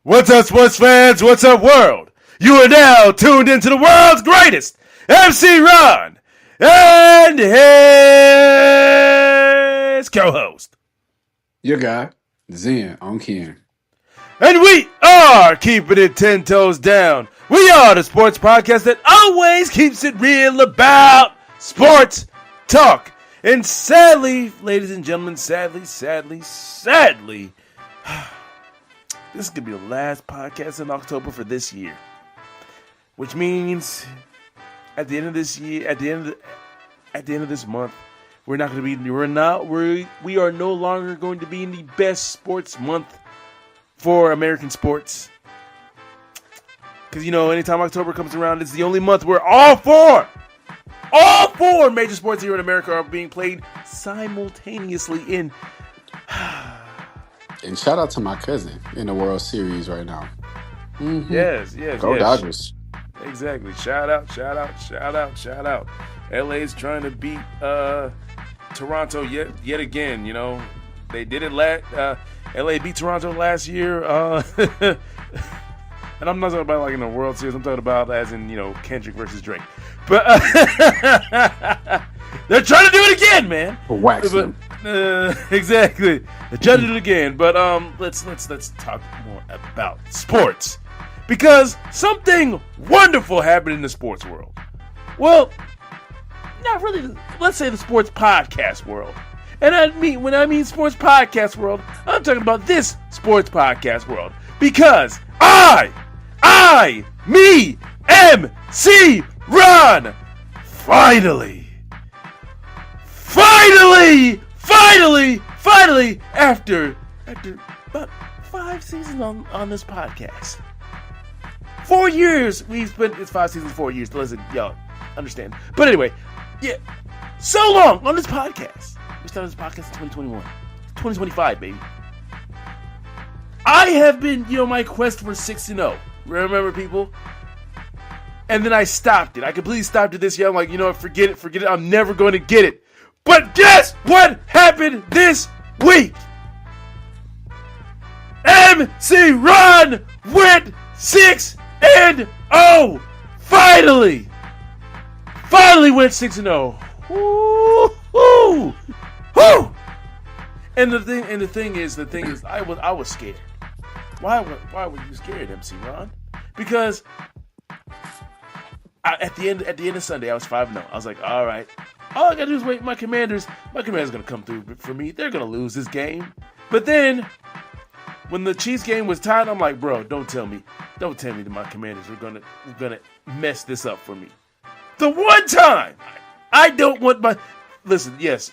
What's up, sports fans? What's up, world? You are now tuned into the world's greatest MC Ron and his co-host. Your guy, Zen on Ken. And we are keeping it 10 toes down. We are the sports podcast that always keeps it real about sports talk. And sadly, ladies and gentlemen, sadly, this is going to be the last podcast in October for this year. Which means at the end of this year, at the end of this month, we are no longer going to be in the best sports month for American sports. Because, anytime October comes around, it's the only month where all four major sports here in America are being played simultaneously in. And shout out to my cousin in the World Series right now. Mm-hmm. Yes. Go Dodgers. Exactly. Shout out. LA's trying to beat Toronto yet again. They did it LA beat Toronto last year. And I'm not talking about like in the World Series. I'm talking about as in, Kendrick versus Drake. But they're trying to do it again, man. Wax them. Exactly. They're trying to do it again. But let's talk more about sports. Because something wonderful happened in the sports world. Well, not really. Let's say the sports podcast world. And when I mean sports podcast world, I'm talking about this sports podcast world. Because me, MC Ron, finally, after about 5 seasons on this podcast. 4 years we've spent. It's 5 seasons, 4 years. Listen, y'all understand. But anyway, yeah, so long on this podcast. We started this podcast in 2021, 2025, baby. I have been, my quest for 6-0. Remember, people? And then I stopped it. I completely stopped it this year. I'm like, forget it. I'm never going to get it. But guess what happened this week? MC Ron went 6-0. Finally went 6-0. Woo! And the thing is, I was scared. Why were you scared, MC Ron? Because at the end of Sunday, I was 5-0. I was like, all right, all I gotta do is wait. My Commanders gonna come through for me. They're gonna lose this game. But then, when the Chiefs game was tied, I'm like, bro, don't tell me that my Commanders are gonna mess this up for me. The one time I don't want my listen. Yes.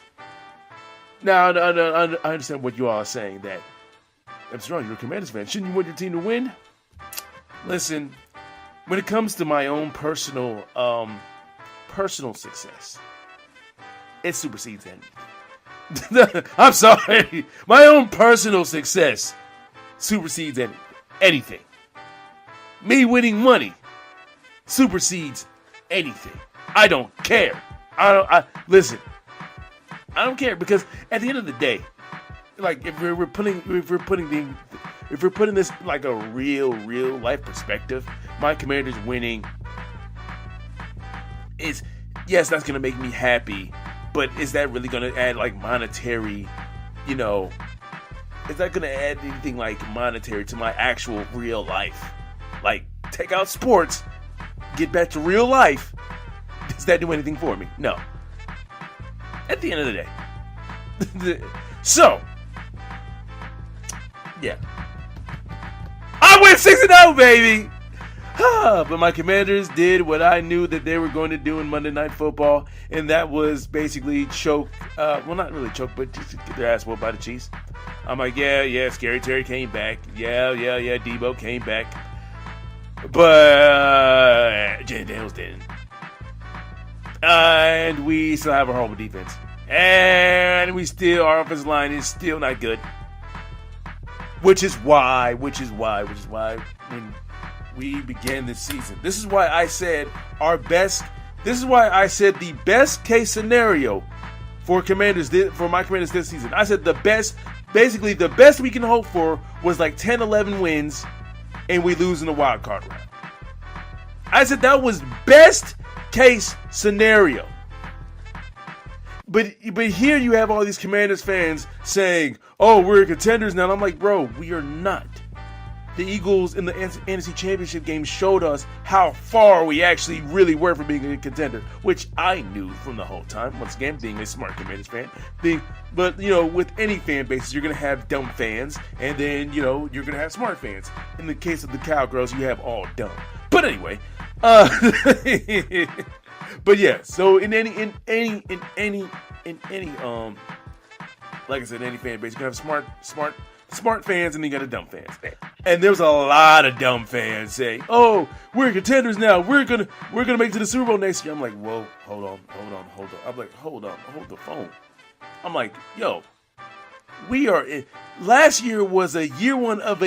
Now I understand what you all are saying. That I'm strong. You're a Commanders fan. Shouldn't you want your team to win? Listen, when it comes to my own personal success, it supersedes anything. I'm sorry. My own personal success supersedes anything. Me winning money supersedes anything. I don't care. Listen. I don't care, because at the end of the day, like if we're putting this like a real life perspective, my Commanders winning is, yes, that's gonna make me happy, but is that really gonna add like monetary, is that gonna add anything like monetary to my actual real life? Like, take out sports, get back to real life. Does that do anything for me? No. At the end of the day. So, yeah. I went 6-0, baby! But my Commanders did what I knew that they were going to do in Monday Night Football, and that was basically choke. Well, not really choke, but just get their ass whooped by the Chiefs. I'm like, yeah, Scary Terry came back. Yeah, Debo came back. But Jay Daniels didn't. And we still have a horrible defense. And our offensive line is still not good. Which is why when we began this season, this is why I said the best case scenario for my Commanders this season. I said the best we can hope for was like 10, 11 wins and we lose in the wild card round. I said that was best case scenario. But here you have all these Commanders fans saying, oh, we're contenders now. And I'm like, bro, we are not. The Eagles in the NFC Championship game showed us how far we actually really were from being a contender, which I knew from the whole time. Once again, being a smart Commanders fan. But, with any fan bases, you're going to have dumb fans, and then, you're going to have smart fans. In the case of the Cowgirls, you have all dumb. But anyway, but yeah, so in any like I said, any fan base, you're going to have smart fans, and then you got the dumb fans. And there's a lot of dumb fans saying, "Oh, we're contenders now. We're gonna make it to the Super Bowl next year." I'm like, "Whoa, hold on." I'm like, "Hold on, hold the phone." I'm like, "Yo, we are in." Last year was a year one of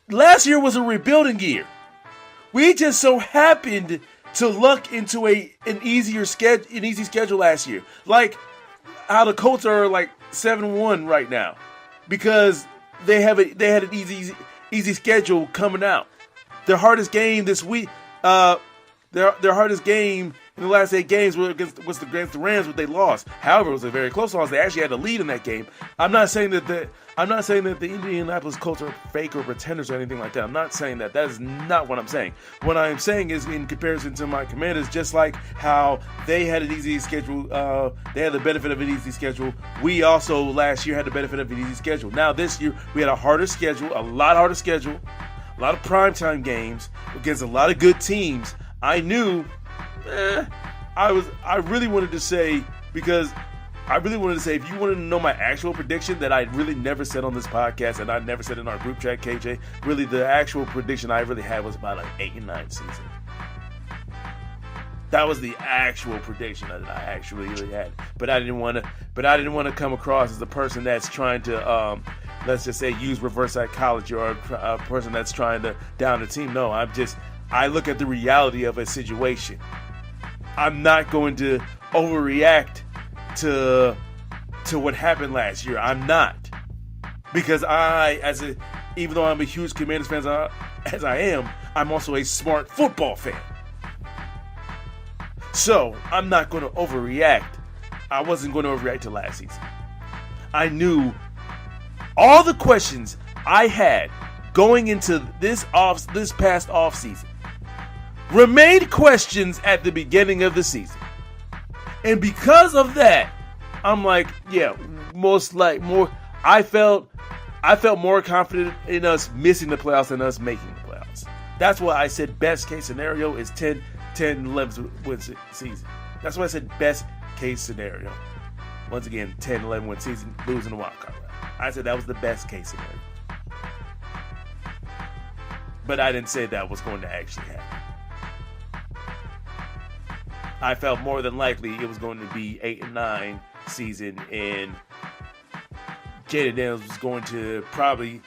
last year was a rebuilding year. We just so happened to luck into an easy schedule last year, like how the Colts are like 7-1 right now. Because they had an easy schedule coming out. Their hardest game this week, their hardest game in the last 8 games was against the Rams, but they lost. However, it was a very close loss. They actually had a lead in that game. I'm not saying that the Indianapolis Colts are fake or pretenders or anything like that. I'm not saying that. That is not what I'm saying. What I'm saying is, in comparison to my Commanders, just like how they had an easy schedule, they had the benefit of an easy schedule. We also last year had the benefit of an easy schedule. Now this year we had a harder schedule, a lot harder schedule, a lot of primetime games against a lot of good teams. I knew. I really wanted to say, because I really wanted to say, if you wanted to know my actual prediction that I really never said on this podcast and I never said in our group chat, KJ, really the actual prediction I really had was about like 8-9 season. That was the actual prediction that I actually really had. But I didn't want to come across as a person that's trying to let's just say use reverse psychology, or a person that's trying to down the team. No, I look at the reality of a situation. I'm not going to overreact to what happened last year. I'm not. Because even though I'm a huge Commanders fan as I am, I'm also a smart football fan. So, I'm not going to overreact. I wasn't going to overreact to last season. I knew all the questions I had going into this past offseason remained questions at the beginning of the season. And because of that, I'm like, yeah, I felt more confident in us missing the playoffs than us making the playoffs. That's why I said best case scenario is 10-11 win season. That's why I said best case scenario. Once again, 10-11 win season, losing the wild card round. I said that was the best case scenario. But I didn't say that was going to actually happen. I felt more than likely it was going to be 8-9 season, and Jaden Daniels was going to probably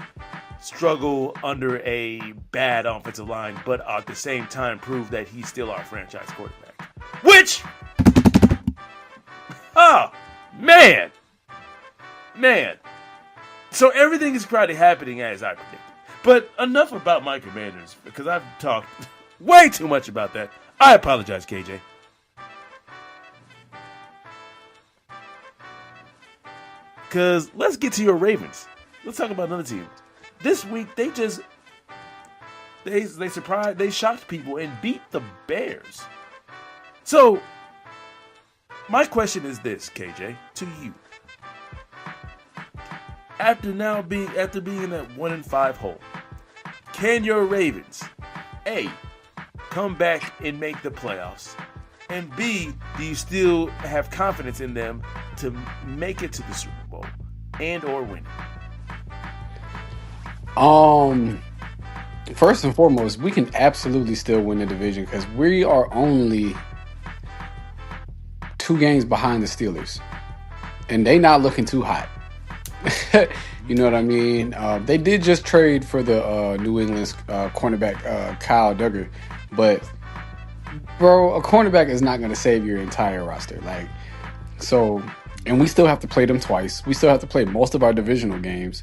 struggle under a bad offensive line, but at the same time prove that he's still our franchise quarterback. Which, man. So everything is probably happening as I predicted. But enough about my Commanders, because I've talked way too much about that. I apologize, KJ. Because let's get to your Ravens. Let's talk about another team. This week, they surprised, they shocked people and beat the Bears. So, my question is this, KJ, to you. After being in that 1-5 hole, can your Ravens, A, come back and make the playoffs? And B, do you still have confidence in them to make it to the Super Bowl and or win? First and foremost, we can absolutely still win the division because we are only 2 games behind the Steelers, and they not looking too hot. You know what I mean? They did just trade for the New England's cornerback Kyle Duggar, but bro, a cornerback is not going to save your entire roster. And we still have to play them twice. We still have to play most of our divisional games.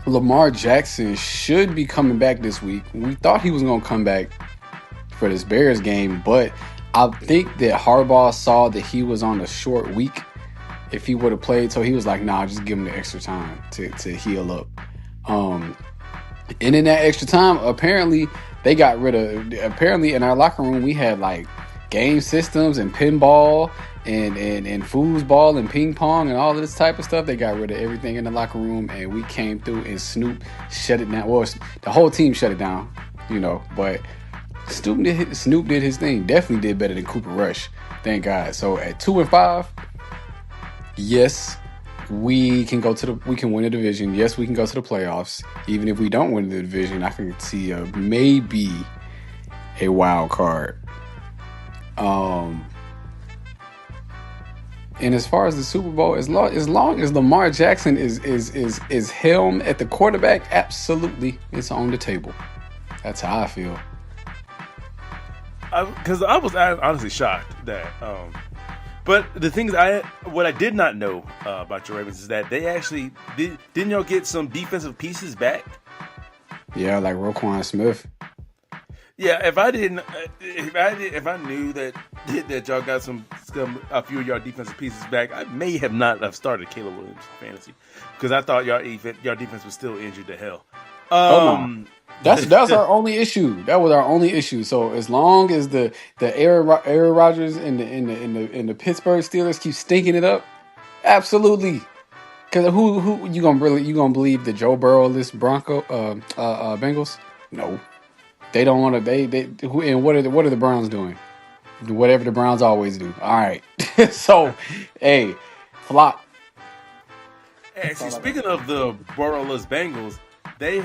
Lamar Jackson should be coming back this week. We thought he was going to come back for this Bears game, but I think that Harbaugh saw that he was on a short week if he would have played. So he was like, nah, just give him the extra time to heal up. And in that extra time, apparently in our locker room, we had like game systems and pinball and foosball and ping pong and all this type of stuff. They got rid of everything in the locker room, and we came through and Snoop shut it down. Well, the whole team shut it down, but Snoop did his thing. Definitely did better than Cooper Rush. Thank God. So at 2-5, yes, we can win the division. Yes, we can go to the playoffs. Even if we don't win the division, I can see maybe a wild card. And as far as the Super Bowl, as long as Lamar Jackson is helm at the quarterback, absolutely, it's on the table. That's how I feel. Because I was honestly shocked that. But the thing is, what I did not know about your Ravens is that they actually didn't y'all get some defensive pieces back? Yeah, like Roquan Smith. Yeah, if I knew that y'all got a few of y'all defensive pieces back, I may have not have started Caleb Williams fantasy because I thought y'all defense was still injured to hell. No. That's our only issue. That was our only issue. So as long as the Aaron Rodgers and the Pittsburgh Steelers keep stinking it up, absolutely. Because who you gonna believe the Joe Burrow-less Bengals? No, they don't want to. And what are the Browns doing? Whatever the Browns always do. All right. So, hey, flop. Actually, speaking of the Burrow-less Bengals, they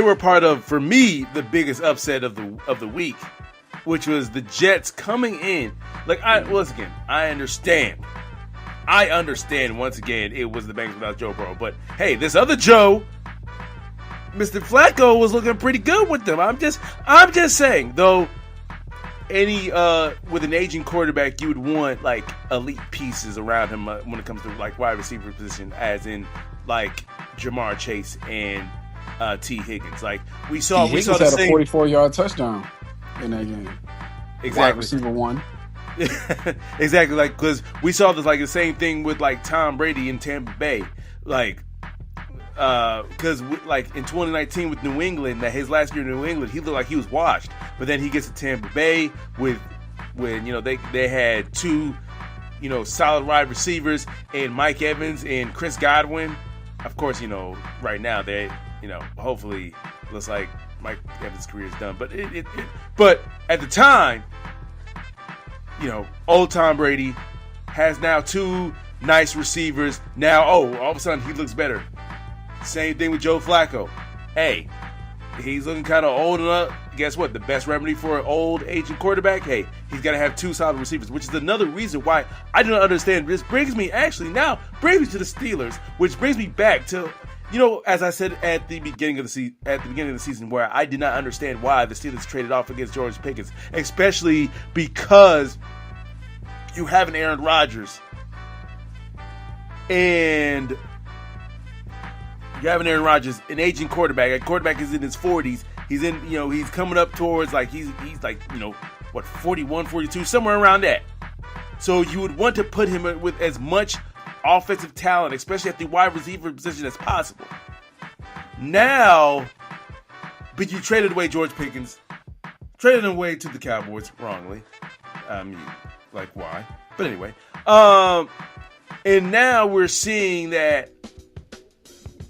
were part of, for me, the biggest upset of the week, which was the Jets coming in. Like, once again, I understand once again it was the Bengals without Joe Burrow, but hey, this other Joe, Mr. Flacco, was looking pretty good with them. I'm just saying, though, with an aging quarterback, you would want like elite pieces around him when it comes to like wide receiver position, as in like Jamar Chase and T. Higgins. Like we saw had a 44-yard touchdown in that game. Exactly. Wide receiver one. Exactly. Like, because we saw this like the same thing with like Tom Brady in Tampa Bay. Like, because like in 2019 with New England, that his last year in New England, he looked like he was washed. But then he gets to Tampa Bay when they had two solid wide receivers and Mike Evans and Chris Godwin. Of course, right now they hopefully looks like Mike Evans' career is done. But but at the time, old Tom Brady has now two nice receivers. Now, all of a sudden he looks better. Same thing with Joe Flacco. Hey, he's looking kind of old enough. Guess what? The best remedy for an old aging quarterback, hey, he's got to have two solid receivers, which is another reason why I do not understand. This brings me to the Steelers, which brings me back to, as I said at the beginning of the season, where I did not understand why the Steelers traded off against George Pickens, especially because you have an Aaron Rodgers and you have an Aaron Rodgers, an aging quarterback. A quarterback is in his 40s. He's he's coming up towards like he's like 41, 42, somewhere around that. So you would want to put him with as much offensive talent, especially at the wide receiver position, as possible. Now, but you traded away George Pickens, traded him away to the Cowboys wrongly. Like why? But anyway, and now we're seeing that.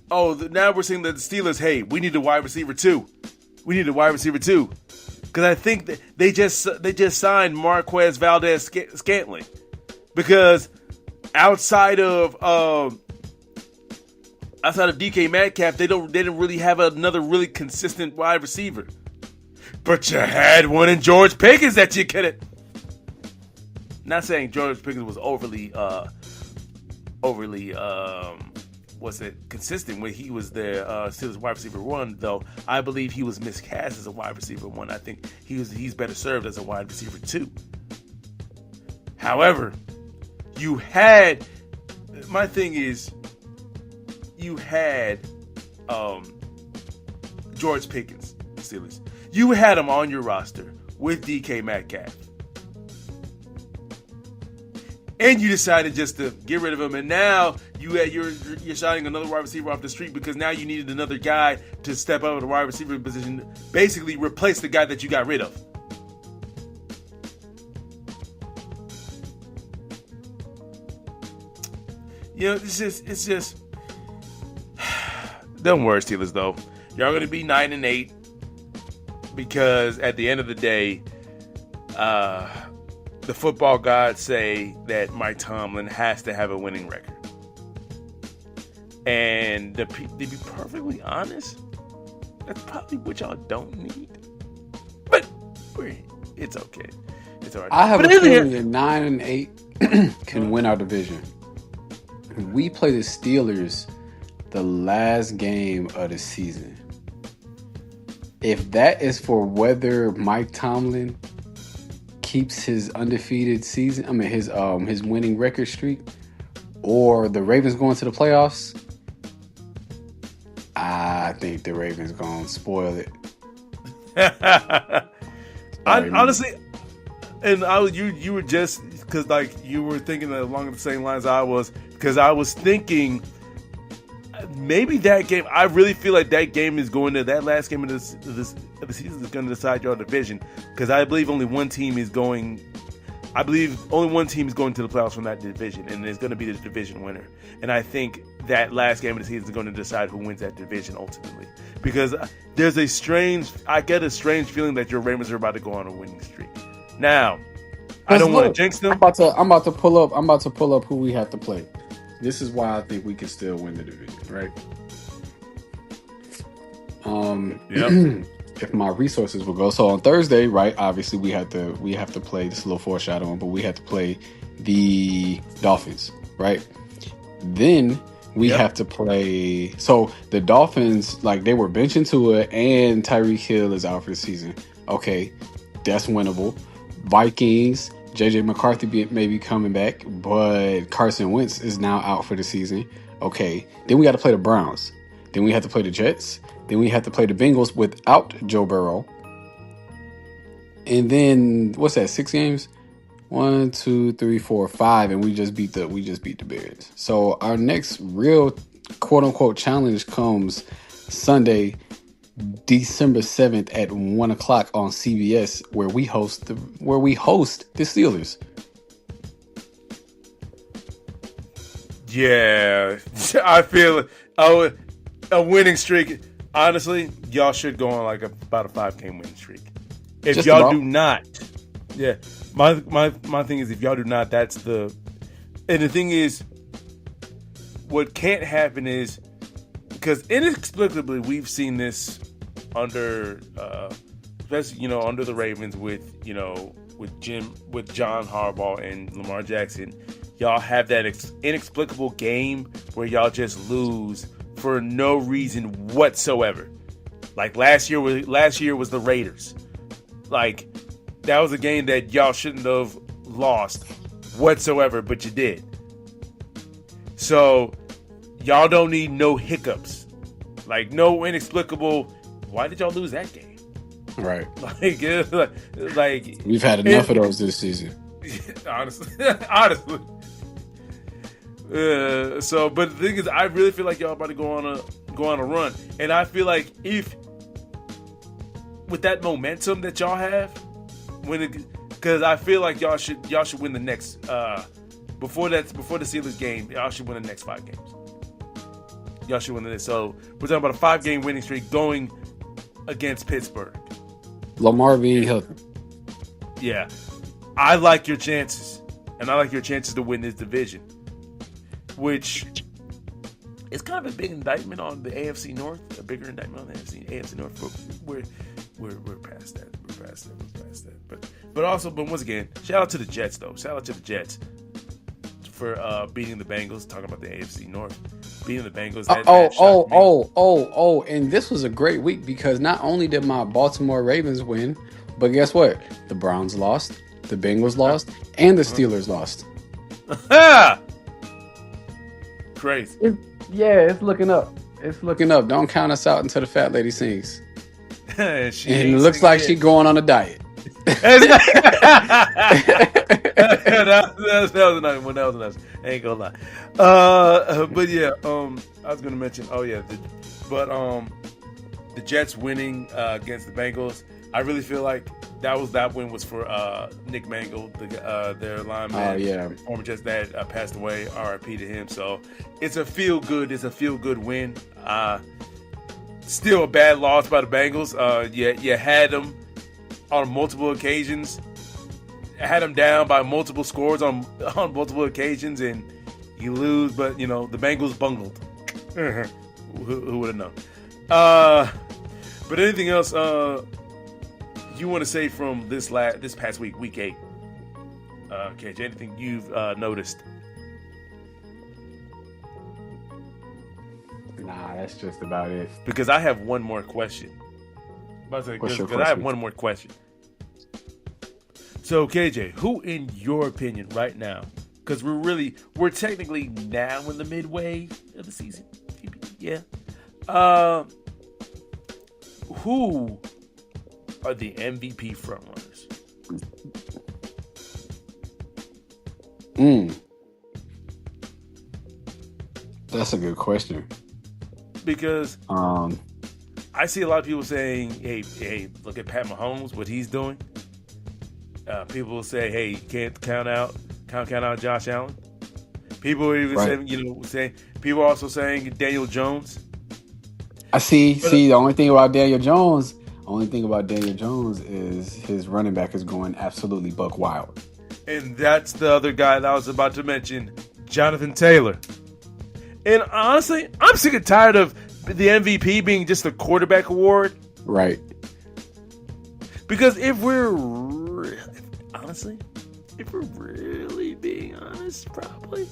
Now we're seeing that the Steelers, hey, we need a wide receiver too. Because I think that they just signed Marquez Valdez-Scantling. Because outside of DK Metcalf, they didn't really have another really consistent wide receiver. But you had one in George Pickens that you couldn't. Not saying George Pickens was overly consistent when he was the Steelers wide receiver one, though I believe he was miscast as a wide receiver one. I think he's better served as a wide receiver two. However, my thing is, you had George Pickens, Steelers. You had him on your roster with DK Metcalf. And you decided just to get rid of him, and now you're signing another wide receiver off the street because now you needed another guy to step up at the wide receiver position, basically replace the guy that you got rid of. You know, it's just. Don't worry, Steelers. Though y'all going to be 9-8 because at the end of the day, the football gods say that Mike Tomlin has to have a winning record. And to be perfectly honest, that's probably what y'all don't need. But it's okay. It's all right. I have a feeling that 9-8 can win our division. We play the Steelers the last game of the season. If that is for whether Mike Tomlin keeps his undefeated season, his winning record streak, or the Ravens going to the playoffs, I think the Ravens gonna spoil it. Honestly, and you were just because like you were thinking along the same lines I was, because I was thinking maybe that game. I really feel like that game is going to that last game of the season is going to decide your division, because I believe only one team is going. I believe only one team is going to the playoffs from that division, and it's going to be the division winner. And I think that last game of the season is going to decide who wins that division ultimately, because I get a strange feeling that your Ravens are about to go on a winning streak. Now, I don't want to jinx them. I'm about to pull up who we have to play. This is why I think we can still win the division, right? Yep. If my resources will go. So on Thursday, right? Obviously, we have to play this little foreshadowing, but we have to play the Dolphins, right? Then we have to play. So the Dolphins, like, they were benching Tua, and Tyreek Hill is out for the season. Okay, that's winnable. Vikings, JJ McCarthy may be coming back, but Carson Wentz is now out for the season. Okay, then we got to play the Browns. Then we have to play the Jets. Then we have to play the Bengals without Joe Burrow. And then what's that? 6 games? 1, 2, 3, 4, 5, and we just beat the Bears. So our next real quote unquote challenge comes Sunday, December 7th at 1 o'clock on CBS, where we host the Steelers. Yeah, I feel a winning streak. Honestly, y'all should go on like about a 5-game winning streak. If Just y'all about. do not, yeah, my thing is, if y'all do not, and the thing is, what can't happen is, because inexplicably we've seen this under, especially under the Ravens with John Harbaugh and Lamar Jackson, y'all have that inexplicable game where y'all just lose for no reason whatsoever. Like last year was the Raiders. Like, that was a game that y'all shouldn't have lost whatsoever, but you did. So y'all don't need no hiccups. Like, no inexplicable, why did y'all lose that game? Right. Like we've had enough of those this season. Honestly. But the thing is, I really feel like y'all about to go on a run, and I feel like if with that momentum that y'all have, because I feel like y'all should win the next before the Steelers game, y'all should win the next 5 games. Y'all should win the next. So we're talking about a 5-game winning streak going against Pittsburgh. Lamar being healthy. Yeah, I like your chances, and I like your chances to win this division, which is kind of a big indictment on the AFC North, a bigger indictment on the AFC North. But we're past that. We're past that. But once again, shout out to the Jets though. Shout out to the Jets for beating the Bengals. Talking about the AFC North, beating the Bengals. And this was a great week because not only did my Baltimore Ravens win, but guess what? The Browns lost, the Bengals lost, and the Steelers lost. Crazy. Yeah, it's looking up. It's looking up. Don't count us out until the fat lady sings. She And it ain't looks singing like yet. she going on a diet. that was a nice one. That was a nice. I ain't gonna lie. But yeah, I was gonna mention. Oh yeah, the Jets winning against the Bengals. I really feel like that win was for Nick Mangold, their lineman. Oh yeah, former Jets that passed away. R.I.P. to him. So it's a feel good win. Still a bad loss by the Bengals. You had them on multiple occasions. Had them down by multiple scores on multiple occasions, and you lose. But the Bengals bungled. Who would have known? But anything else you want to say from this past week, week 8? KJ, anything you've noticed? Nah, that's just about it. Because I have one more question. Because I have one more question. So, KJ, who, in your opinion, right now, because we're technically now in the midway of the season. Yeah. Who are the MVP frontrunners? That's a good question. Because I see a lot of people saying, hey, look at Pat Mahomes, what he's doing. People will say, hey, you can't count out Josh Allen. People are even saying, people are also saying Daniel Jones. I see. The only thing about Daniel Jones is his running back is going absolutely buck wild. And that's the other guy that I was about to mention, Jonathan Taylor. And honestly, I'm sick and tired of the MVP being just a quarterback award. Right. Because if we're really being honest, probably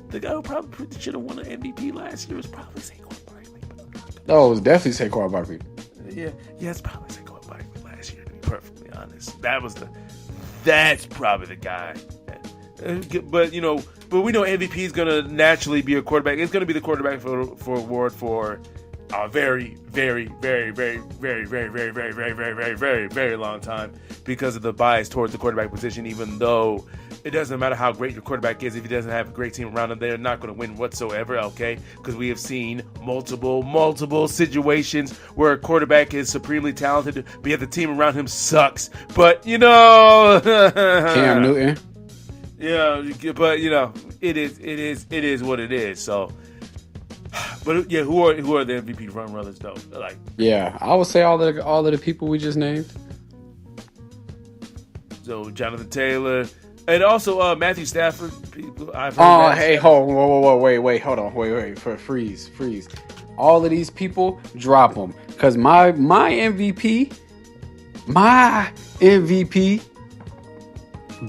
the guy who probably should have won an MVP last year was probably Saquon Barkley. No, it was definitely Saquon Barkley. Yeah, it's probably Saquon Barkley last year, to be perfectly honest. That's probably the guy. But we know MVP is going to naturally be a quarterback. It's going to be the quarterback for award for a very, very, very, very, very, very, very, very, very, very, very, very, very long time because of the bias towards the quarterback position, even though it doesn't matter how great your quarterback is. If he doesn't have a great team around him, they're not going to win whatsoever, okay? Because we have seen multiple situations where a quarterback is supremely talented, but yet the team around him sucks. But, Cam Newton. Yeah, but, it is what it is, so... But yeah, who are the MVP front runners though? Like, yeah, I would say all of the people we just named. So Jonathan Taylor, and also Matthew Stafford. I've heard wait, freeze. All of these people, drop them, because my MVP,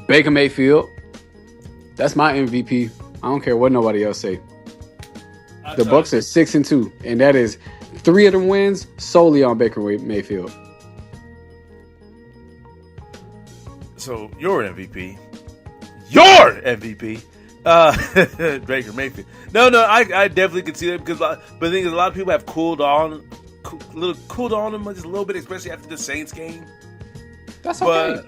Baker Mayfield. That's my MVP. I don't care what nobody else say. The Bucs are 6-2, and that is 3 of them wins solely on Baker Mayfield. So your MVP, Baker Mayfield. No, I definitely can see that because, but the thing is, a lot of people have cooled on him just a little bit, especially after the Saints game. That's okay.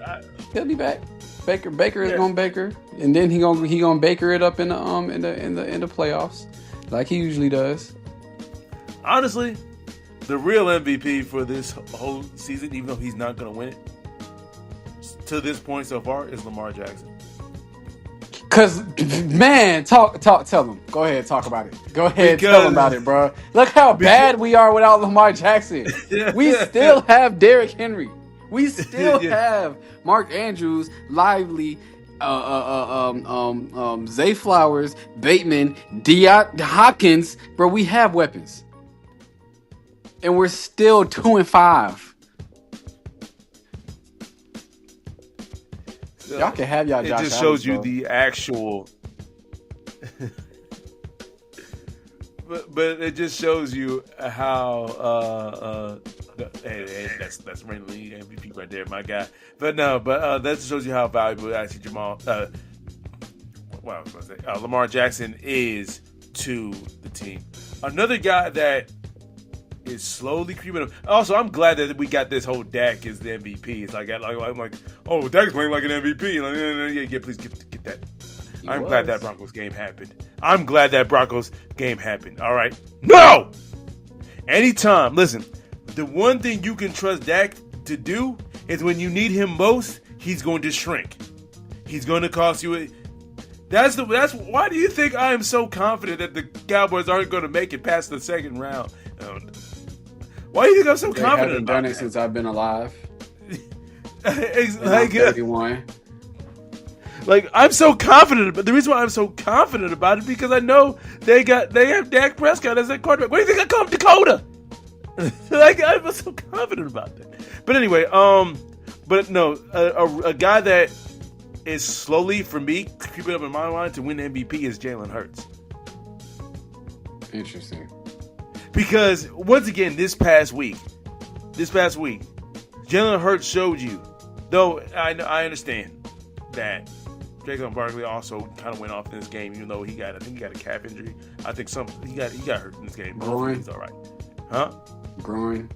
He'll be back. Baker is gonna Baker, and then he gonna Baker it up in the playoffs. Like he usually does. Honestly, the real MVP for this whole season, even though he's not going to win it, to this point so far, is Lamar Jackson. Cause man, tell them. Go ahead, talk about it. Go ahead, tell them about it, bro. Look how bad we are without Lamar Jackson. We still have Derrick Henry. We still have Mark Andrews, Lively, Zay Flowers, Bateman, Hopkins, bro. We have weapons, and we're still 2-5. Y'all can have y'all. Josh It just shows Allen, you the actual. but it just shows you how. Hey, that's randomly MVP right there, my guy. But that shows you how valuable actually Lamar Jackson is to the team. Another guy that is slowly creeping up. Also, I'm glad that we got this whole Dak as the MVP. It's like I'm like, oh, Dak's playing like an MVP. Like, yeah, please get that. I'm glad that Broncos game happened. All right. No! Anytime. Listen, the one thing you can trust Dak to do is when you need him most, he's going to shrink. He's going to cost you. That's why do you think I am so confident that the Cowboys aren't going to make it past the second round? Why do you think I'm so confident? Haven't done it since I've been alive. Like 31. Like, I'm so confident, but the reason why I'm so confident about it because I know they have Dak Prescott as their quarterback. What do you think I call him, Dakota? Like, I'm so confident about that. But anyway, but no, a guy that is slowly, for me, creeping up in my mind to win the MVP is Jalen Hurts. Interesting. Because once again, this past week, Jalen Hurts showed you. Though I understand that Jacob Barkley also kind of went off in this game, even though I think he got a calf injury. I think he got hurt in this game. Groin. He's all right. Huh? Groin.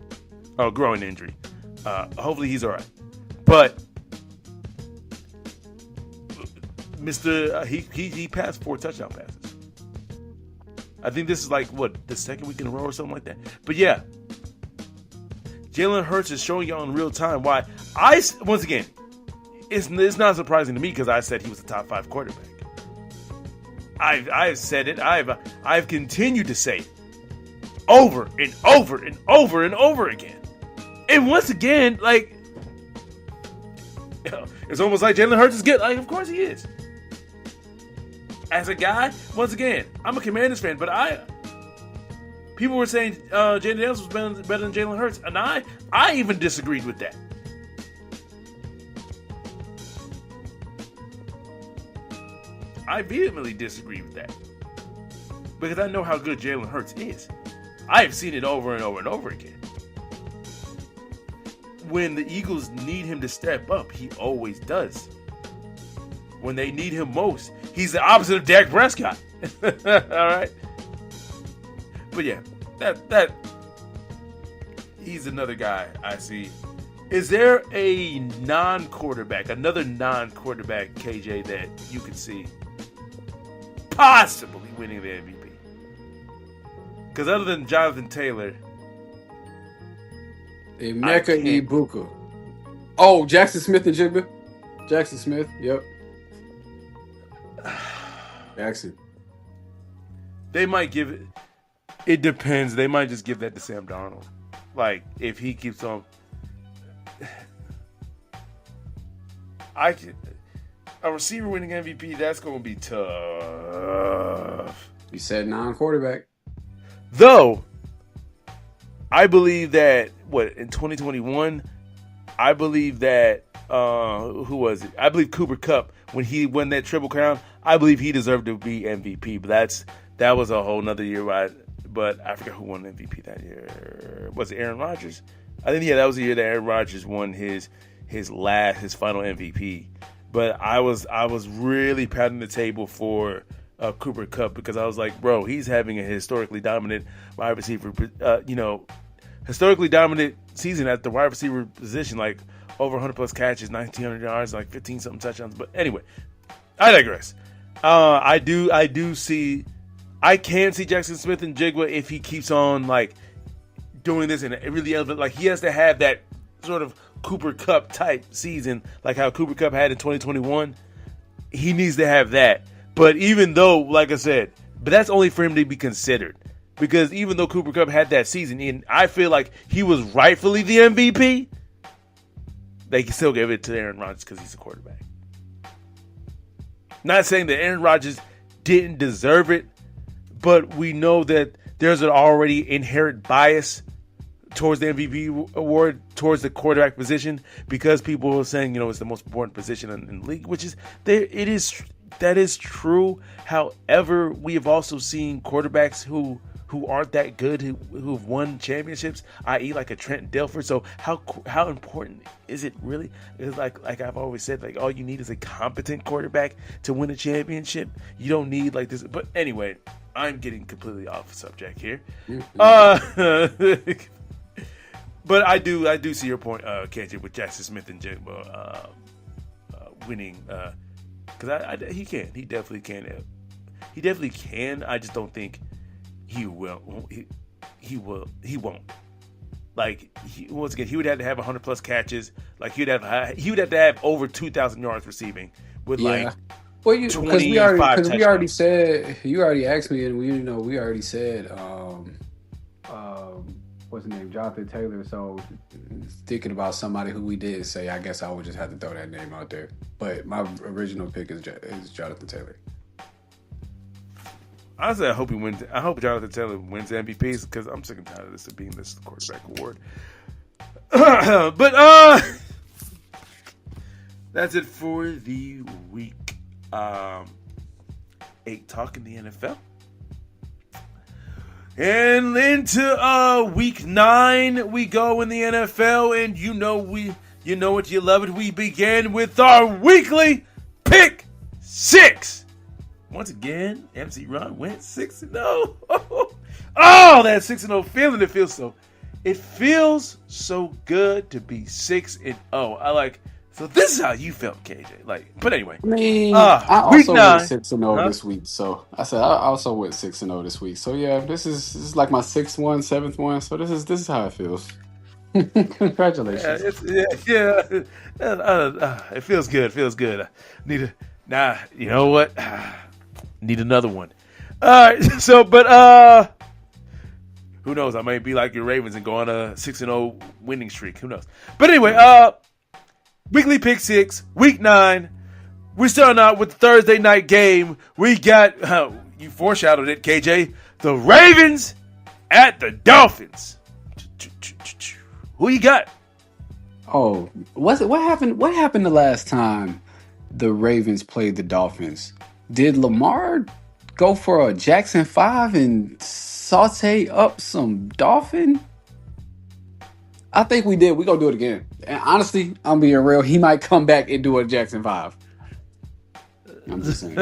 Oh, groin injury. Hopefully he's all right. But he passed 4 touchdown passes. I think this is like the second week in a row or something like that. But yeah, Jalen Hurts is showing y'all in real time why once again. It's not surprising to me because I said he was a top 5 quarterback. I've said it. I've continued to say it over and over and over and over again. And once again, like, it's almost like Jalen Hurts is good. Like, of course he is. As a guy, once again, I'm a Commanders fan, but people were saying Jaden Daniels was better than Jalen Hurts, and I even disagreed with that. I vehemently disagree with that because I know how good Jalen Hurts is. I have seen it over and over and over again. When the Eagles need him to step up, he always does. When they need him most, he's the opposite of Dak Prescott. All right. But yeah, that he's another guy I see. Is there another non-quarterback, KJ, that you could see possibly winning the MVP? Because other than Jonathan Taylor, Emeka Ibuka. Oh, Jackson Smith and Jigba. Jackson Smith. Yep. Jackson. They might give it. It depends. They might just give that to Sam Darnold. Like, if he keeps on. A receiver winning MVP, that's going to be tough. You said non-quarterback. Though, I believe that, in 2021, I believe that, who was it? I believe Cooper Kupp, when he won that Triple Crown, I believe he deserved to be MVP. But that was a whole nother year. But I forgot who won MVP that year. Was it Aaron Rodgers? I think, that was the year that Aaron Rodgers won his final MVP. But I was really patting the table for Cooper Kupp because I was like, bro, he's having a historically dominant wide receiver, historically dominant season at the wide receiver position, like over 100 plus catches, 1,900 yards, like 15 something touchdowns. But anyway, I digress. I can see Jackson Smith and Jigba if he keeps on like doing this and really like he has to have that sort of Cooper Kupp type season, like how Cooper Kupp had in 2021. He needs to have that. But even though, like I said, but that's only for him to be considered. Because even though Cooper Kupp had that season, and I feel like he was rightfully the MVP, they can still give it to Aaron Rodgers because he's a quarterback. Not saying that Aaron Rodgers didn't deserve it, but we know that there's an already inherent bias towards the MVP award, towards the quarterback position, because people are saying, it's the most important position in the league, which is that is true. However, we have also seen quarterbacks who aren't that good, who've won championships, i.e. like a Trent Dilfer. So how important is it really? It's like I've always said, like all you need is a competent quarterback to win a championship. You don't need like this. But anyway, I'm getting completely off subject here. Mm-hmm. But I do see your point, KJ, with Jackson Smith and Jigba winning. Because he can. He definitely can. He definitely can. I just don't think he will. He won't. Like, once again, he would have to have 100+ catches. Like, he would have to have over 2,000 yards receiving with like. Well, because we already said, you already asked me, and we already said, what's his name, Jonathan Taylor. So thinking about somebody who we did say, I guess I would just have to throw that name out there. But my original pick is Jonathan Taylor. Honestly, I hope he wins. I hope Jonathan Taylor wins MVPs because I'm sick and tired of this being this quarterback award. But that's it for the week 8 talk in the NFL. And into week 9 we go in the NFL, and you know what, you love it. We begin with our weekly pick 6. Once again, MC Ron went 6-0. Oh, that 6-0 feeling! It feels so good to be 6-0. I like. So this is how you felt, KJ. Like, but anyway. I mean, I also went 6-0 this week. So I said I also went 6-0 this week. So yeah, this is like my 6th one, 7th one. So this is how it feels. Congratulations. It feels good. It feels good. You know what? Need another one. All right. So, but who knows? I might be like your Ravens and go on a 6-0 winning streak. Who knows? But anyway, weekly pick 6, week 9. We're starting out with the Thursday night game. We got you foreshadowed it, KJ. The Ravens at the Dolphins. Who you got? Oh, what happened? What happened the last time the Ravens played the Dolphins? Did Lamar go for a Jackson 5 and saute up some Dolphin? I think we did. We're going to do it again. And honestly, I'm being real. He might come back and do a Jackson 5. I'm just saying.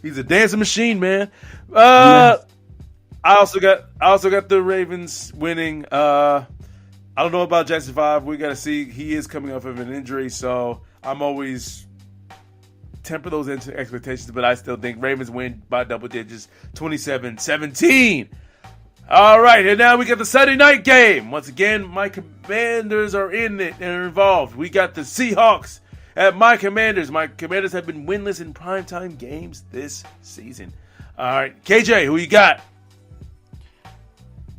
He's a dancing machine, man. I also got the Ravens winning. I don't know about Jackson 5. We got to see. He is coming off of an injury, so I'm always temper those expectations, but I still think Ravens win by double digits, 27-17. All right, and now we got the Sunday night game. Once again, my Commanders are in it and are involved. We got the Seahawks at my Commanders. My Commanders have been winless in primetime games this season. All right, KJ, who you got?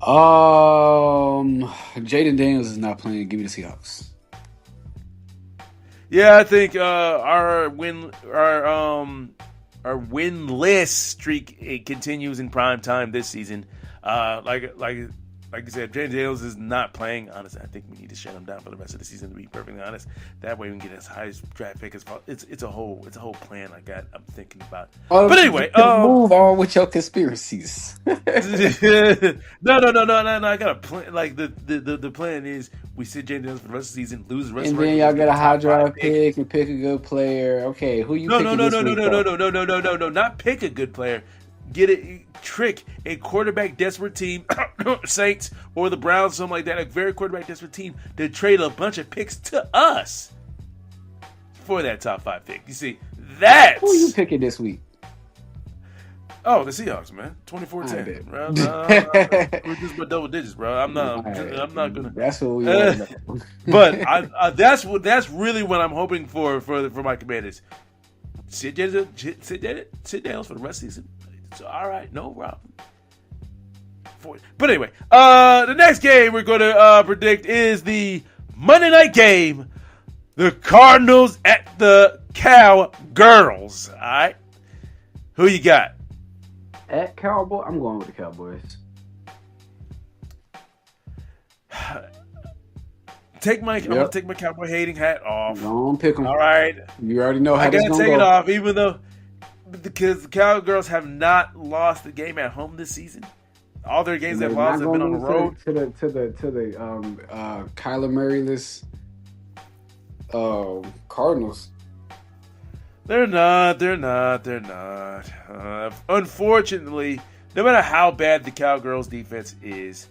Jaden Daniels is not playing. Give me the Seahawks. Yeah, I think our winless streak continues in prime time this season. Like you said, Jaden Daniels is not playing. Honestly, I think we need to shut him down for the rest of the season, to be perfectly honest. That way we can get as high as draft pick as possible. It's a whole plan I'm thinking about. But anyway, move on with your conspiracies. No. I got a plan. Like the plan is we sit Jaden Daniels for the rest of the season, lose the rest of the season. And then y'all get a high draft pick and pick a good player. Okay, who you picking this week? No, not pick a good player. Trick a quarterback desperate team, Saints or the Browns, something like that, a very quarterback desperate team, to trade a bunch of picks to us for that top 5 pick. You see, that's who you picking this week? Oh, the Seahawks, man, 24-10. We're just by double digits, bro. I'm not gonna. That's what we want. But that's really what I'm hoping for my Commanders. Sit down for the rest of the season. So, all right, no problem. But anyway, the next game we're going to predict is the Monday night game. The Cardinals at the Cowgirls. All right. Who you got? At Cowboy? I'm going with the Cowboys. I'm going to take my Cowboy hating hat off. Don't pick them. All right. You already know how this going to go. I got to take it off, even though because the Cowgirls have not lost a game at home this season. All their games they've lost have been on the road. To the Kyler Murray-less Cardinals. They're not. Unfortunately, no matter how bad the Cowgirls defense is,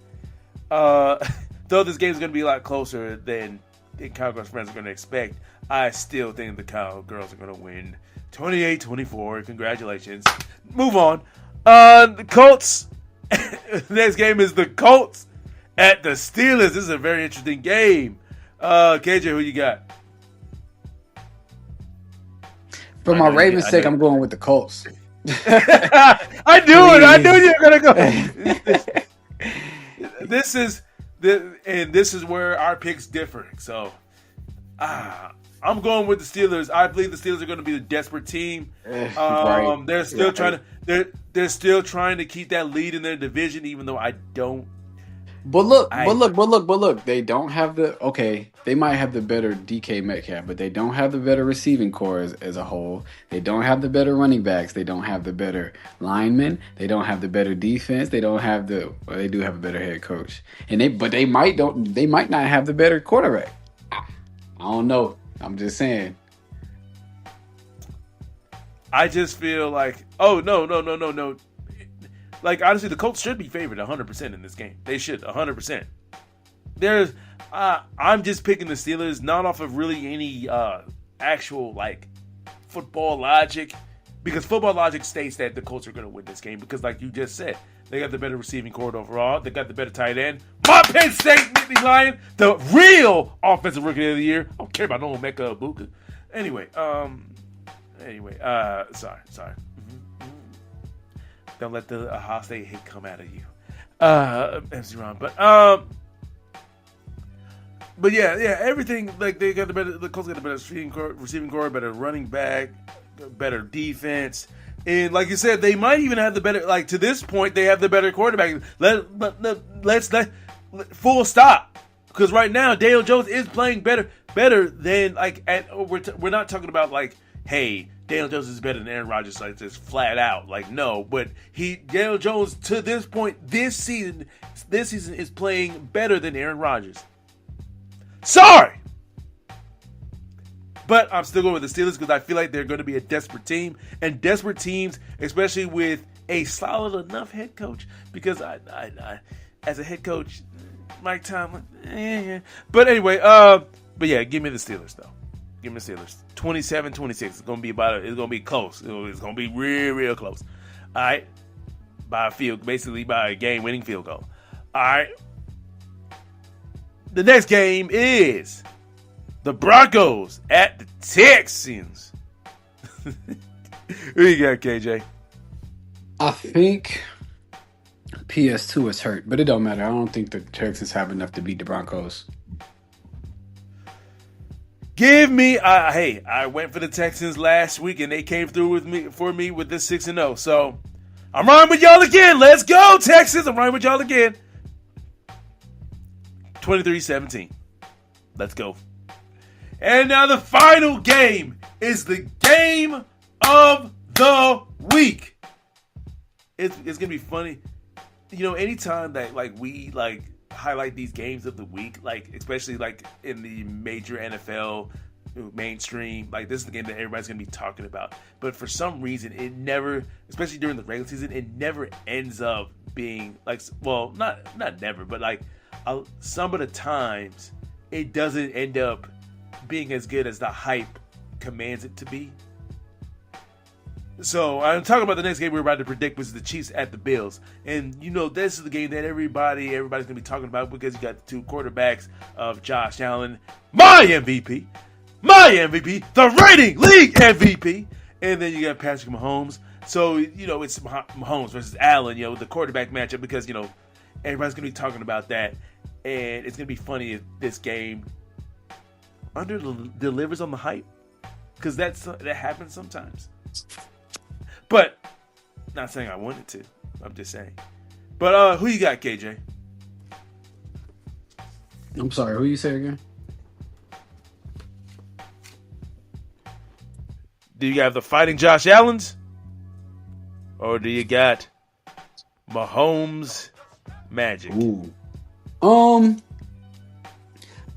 though this game is going to be a lot closer than Cowgirls fans are going to expect, I still think the Cowgirls are going to win 28-24. Congratulations. Move on. The Colts. Next game is the Colts at the Steelers. This is a very interesting game. KJ, who you got? For my Ravens' sake, I'm going with the Colts. I knew it. I knew you were gonna go. This is where our picks differ. So, I'm going with the Steelers. I believe the Steelers are going to be a desperate team. Right. They're still trying to. They're still trying to keep that lead in their division, even though I don't. But look. They don't have they might have the better DK Metcalf, but they don't have the better receiving core as a whole. They don't have the better running backs. They don't have the better linemen. They don't have the better defense. They don't have they do have a better head coach. And they might not have the better quarterback. I don't know. I'm just saying. I just feel like, no. Like, honestly, the Colts should be favored 100% in this game. They should, 100%. I'm just picking the Steelers, not off of really any actual, like, football logic. Because football logic states that the Colts are going to win this game. Because, like you just said, they got the better receiving core overall. They got the better tight end. My Penn State Nittany Lion, the real offensive rookie of the year. I don't care about no Emeka Ibuka. Anyway, sorry. Don't let the Ohio State hate come out of you, MC Ron. But yeah, everything, like, they got the Colts got the better receiving core, better running back, better defense, and like you said, they might even have the better. Like, to this point, they have the better quarterback. Let's full stop, because right now Daniel Jones is playing better than, like, we're not talking about, like, hey, Daniel Jones is better than Aaron Rodgers, like, just flat out. Like, no, but Daniel Jones, to this point, this season is playing better than Aaron Rodgers. Sorry! But I'm still going with the Steelers because I feel like they're going to be a desperate team. And desperate teams, especially with a solid enough head coach, because I as a head coach, Mike Tomlin, But anyway, but yeah, give me the Steelers, though. Give me the Steelers. 27-26. It's gonna be it's gonna be close. It's gonna be real close. All right, basically by a game-winning field goal. All right. The next game is the Broncos at the Texans. Who you got, KJ? I think PS2 is hurt, but it don't matter. I don't think the Texans have enough to beat the Broncos. Give me, hey, I went for the Texans last week and they came through for me with this 6-0. So I'm riding with y'all again. Let's go, Texans. I'm riding with y'all again. 23-17. Let's go. And now the final game is the game of the week. It's gonna be funny. You know, anytime that, like, we, like, highlight these games of the week, like, especially, like, in the major NFL mainstream, like, this is the game that everybody's gonna be talking about. But for some reason, it never, especially during the regular season, it never ends up being, like, well, not never, but, like, some of the times it doesn't end up being as good as the hype commands it to be. So I'm talking about the next game we're about to predict, which is the Chiefs at the Bills. And, you know, this is the game that everybody's going to be talking about because you got the two quarterbacks of Josh Allen, my MVP, the reigning league MVP. And then you got Patrick Mahomes. So, you know, it's Mahomes versus Allen, you know, the quarterback matchup because, you know, everybody's going to be talking about that. And it's going to be funny if this game delivers on the hype because that happens sometimes. But, not saying I wanted to. I'm just saying. But who you got, KJ? I'm sorry, who you say again? Do you have the fighting Josh Allens? Or do you got Mahomes magic? Ooh. I'm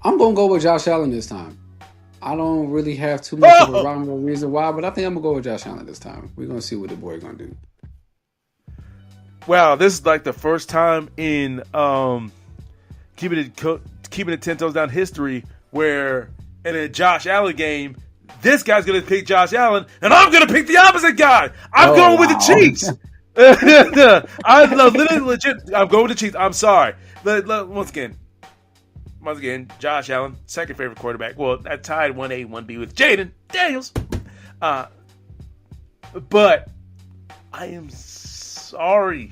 gonna go with Josh Allen this time. I don't really have too much of a rhyme or reason why, but I think I'm gonna go with Josh Allen this time. We're gonna see what the boy gonna do. Wow, this is like the first time in keeping it 10 toes down history where in a Josh Allen game, this guy's gonna pick Josh Allen, and I'm gonna pick the opposite guy. I'm going with the Chiefs. I'm literally legit. I'm going with the Chiefs. I'm sorry. Once again, Josh Allen, second favorite quarterback. Well, I tied 1A, 1B with Jaden Daniels. But I am sorry.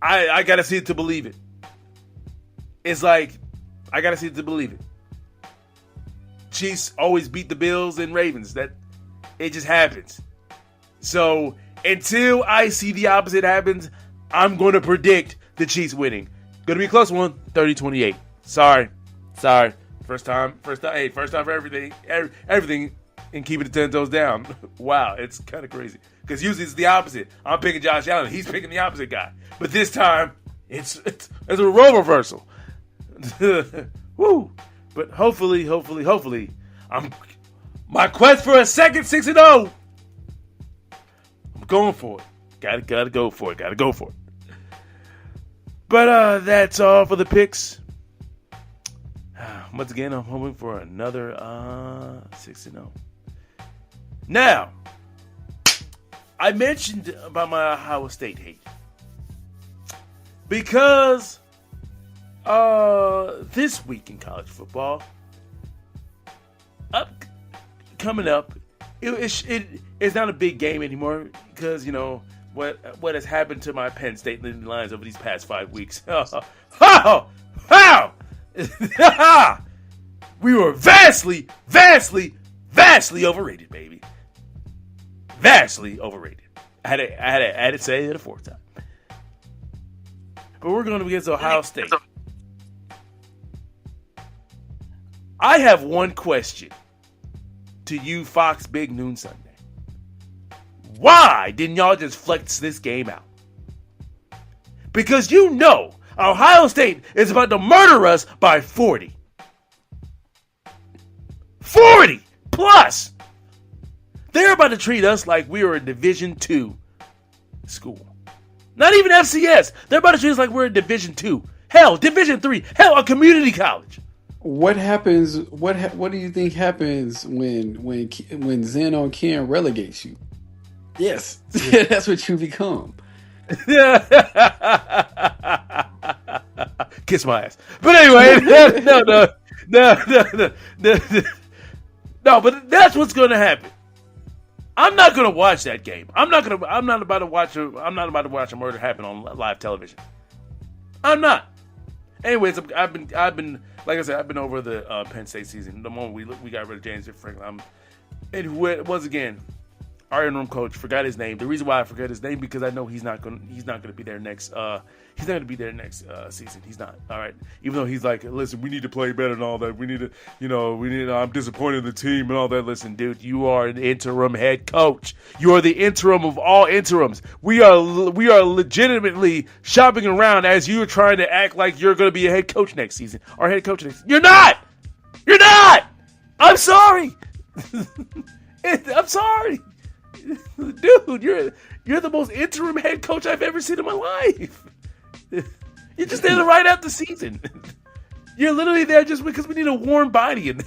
I gotta see it to believe it. It's like, I gotta see it to believe it. Chiefs always beat the Bills and Ravens. That it just happens. So until I see the opposite happens, I'm going to predict the Chiefs winning. Going to be a close one, 30-28. Sorry. First time for everything. Everything and keeping it 10 toes down. Wow, it's kind of crazy. Because usually it's the opposite. I'm picking Josh Allen. He's picking the opposite guy. But this time, it's a role reversal. Woo. But hopefully, my quest for a second 6-0. I'm going for it. Gotta go for it. But that's all for the picks. Once again, I'm hoping for another 6-0. Now, I mentioned about my Ohio State hate because this week in college football, coming up, it's not a big game anymore because, you know, what has happened to my Penn State Lions over these past 5 weeks. We were vastly overrated, baby. Vastly overrated. I had to say it a fourth time. But we're going to be against Ohio State. I have one question to you, Fox Big Noon Sunday. Why didn't y'all just flex this game out? Because you know Ohio State is about to murder us by 40. 40 plus! They're about to treat us like we are a Division II school. Not even FCS. They're about to treat us like we're a Division II. Hell, Division III. Hell, a community college. What happens? What do you think happens when Zeno Ken relegates you? Yes, that's what you become. Kiss my ass. But anyway, no. But that's what's going to happen. I'm not going to watch that game. I'm not about to watch a murder happen on live television. I'm not. Anyways, I've been like I said, I've been over the Penn State season. The moment we got rid of James Franklin, once again, our interim coach, forgot his name. The reason why I forgot his name because I know he's not going to be there next. He's not going to be there next season. He's not. All right. Even though he's like, listen, we need to play better and all that. We need to, I'm disappointed in the team and all that. Listen, dude, you are an interim head coach. You are the interim of all interims. We are legitimately shopping around as you are trying to act like you're going to be a head coach next season. Our head coach next season. You're not. I'm sorry. I'm sorry. Dude, you're the most interim head coach I've ever seen in my life. You're just there to ride out the season. You're literally there just because we need a warm body. And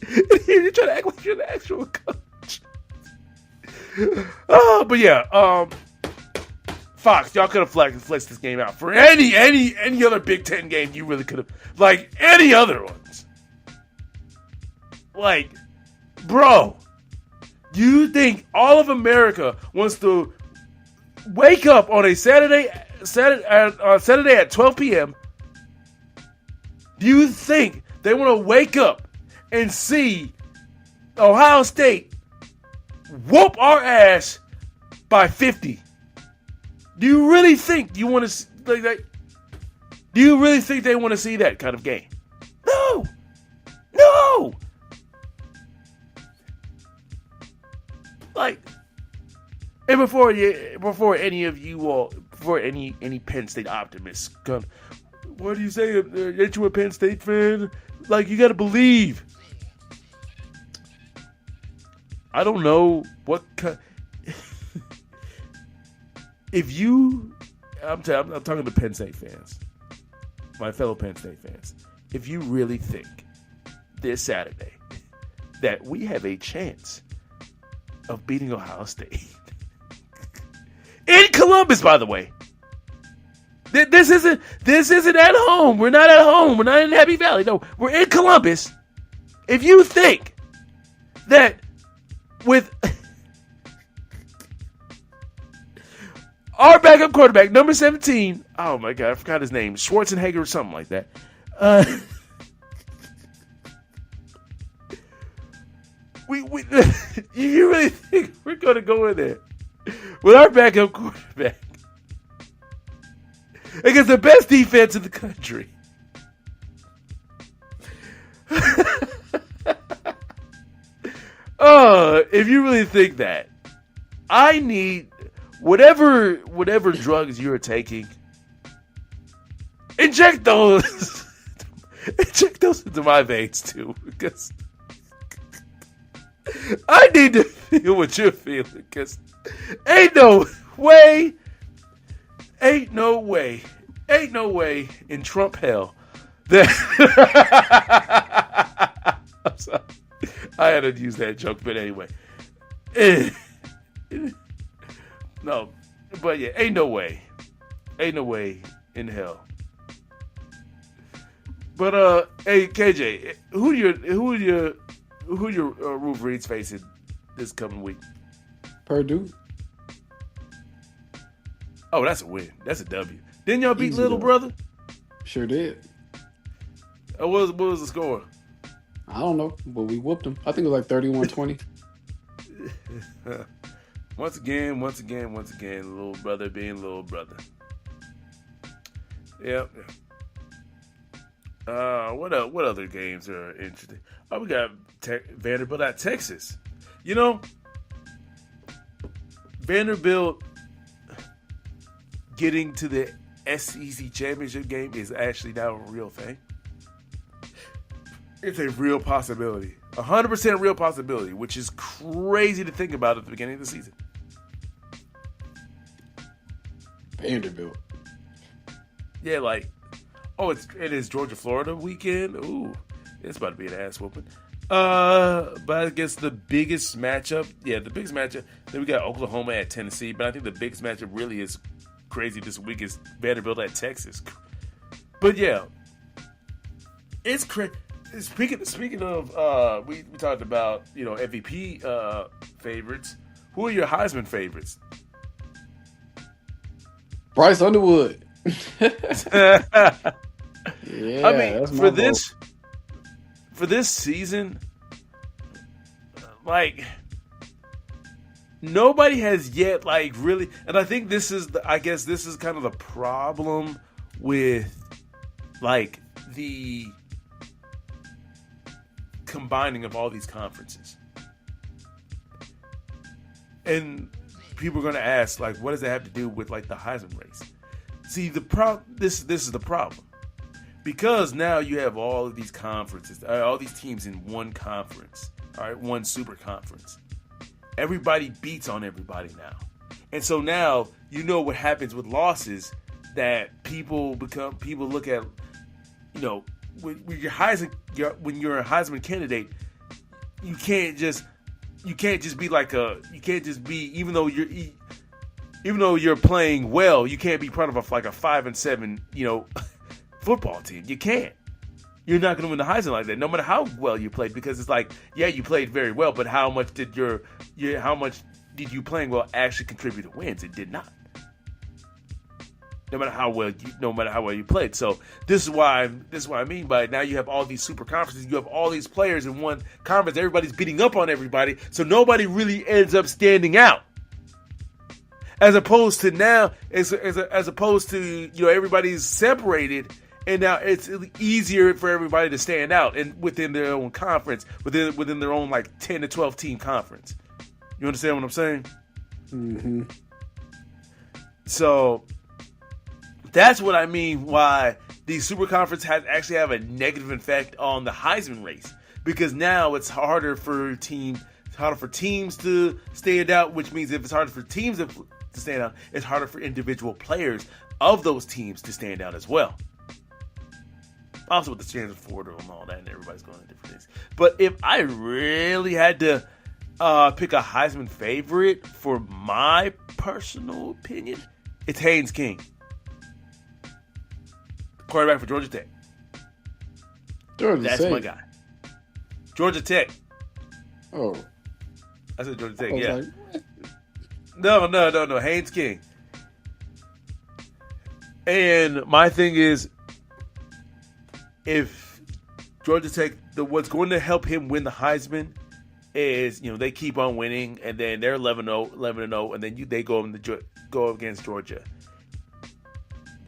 here you're trying to act like you're the actual coach. But yeah, Fox, y'all could have flexed this game out for any other Big Ten game. You really could have, like any other ones. Like, bro. You think all of America wants to wake up on a Saturday at 12 p.m.? Do you think they want to wake up and see Ohio State whoop our ass by 50? Do you really think you want to like that? Do you really think they want to see that kind of game? No. Like, and before any Penn State optimists come, what do you say? Ain't you a Penn State fan? Like, you got to believe. I don't know what kind. If you, I'm talking to Penn State fans, my fellow Penn State fans. If you really think this Saturday that we have a chance of beating Ohio State in Columbus, by the way, this isn't at home. We're not at home. We're not in Happy Valley. No, we're in Columbus. If you think that with our backup quarterback, number 17. Oh my God, I forgot his name. Schwarzenegger or something like that. You really think we're going to go in there with our backup quarterback against the best defense in the country? If you really think that, I need whatever drugs you're taking, inject those into my veins too, because I need to feel what you're feeling, because ain't no way in Trump hell that I'm sorry. I had to use that joke, but anyway. No, but yeah, ain't no way in hell. But hey KJ, who your Wolverines facing this coming week? Purdue. Oh, that's a win. That's a W. Didn't y'all beat Easy Little though. Brother? Sure did. What was the score? I don't know, but we whooped them. I think it was like 31-20. Once again, Little Brother being Little Brother. Yep. What other games are interesting? Oh, we got Vanderbilt at Texas. You know, Vanderbilt getting to the SEC championship game is actually now a real thing. It's a real possibility. 100% real possibility, which is crazy to think about at the beginning of the season. Vanderbilt. Yeah, like, it is Georgia Florida weekend. Ooh, it's about to be an ass whooping. But I guess the biggest matchup, then we got Oklahoma at Tennessee. But I think the biggest matchup really is crazy this week is Vanderbilt at Texas. But yeah, it's crazy. Speaking of, we talked about MVP favorites. Who are your Heisman favorites? Bryce Underwood. Yeah, I mean, that's for my this season, like nobody has yet really, and I think this is kind of the problem with the combining of all these conferences. And people are going to ask, what does that have to do with the Heisman race? See, this is the problem. Because now you have all of these conferences, all these teams in one conference, all right, one super conference. Everybody beats on everybody now. And so now what happens with losses, that people look at, when you're a Heisman candidate, you can't just be even though you're playing well, you can't be part of a 5-7 football team. You can't. You're not going to win the Heisman like that, no matter how well you played, because it's you played very well, but how much did you playing well actually contribute to wins? It did not. No matter how well you played. So this is why I mean by it. Now you have all these super conferences. You have all these players in one conference. Everybody's beating up on everybody. So nobody really ends up standing out. As opposed to now, as opposed to everybody's separated, and now it's easier for everybody to stand out and within their own conference, within their own 10 to 12 team conference. You understand what I'm saying? Mm-hmm. So that's what I mean. Why the Super Conference has actually have a negative effect on the Heisman race because now it's harder for teams to stand out, which means if it's harder for teams to stand out, it's harder for individual players of those teams to stand out as well. Also with the standard forward and all that, and everybody's going to different things. But if I really had to pick a Heisman favorite for my personal opinion, it's Haynes King, quarterback for Georgia Tech. That's my guy. Georgia Tech. Oh. I said Georgia Tech, yeah. Like, no. Haynes King. And my thing is, if Georgia Tech, what's going to help him win the Heisman is, they keep on winning, and then they're 11-0, and then they go against Georgia.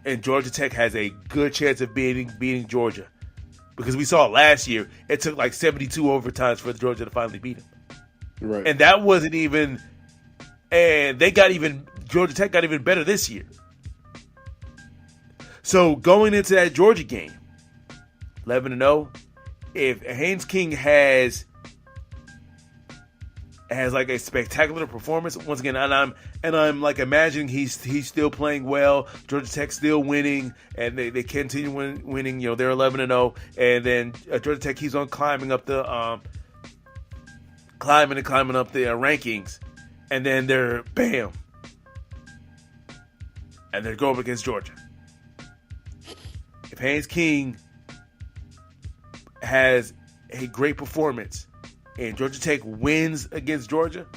And Georgia Tech has a good chance of beating Georgia. Because we saw last year, it took like 72 overtimes for Georgia to finally beat them. Right. And that wasn't even, and Georgia Tech got even better this year. So going into that Georgia game, 11-0, if Haynes King has like a spectacular performance once again, and I'm like imagining he's still playing well, Georgia Tech's still winning, and they continue winning. They're 11-0, and then Georgia Tech keeps on climbing up the rankings, and then they're bam, and they're going up against Georgia. If Haynes King has a great performance and Georgia Tech wins against Georgia,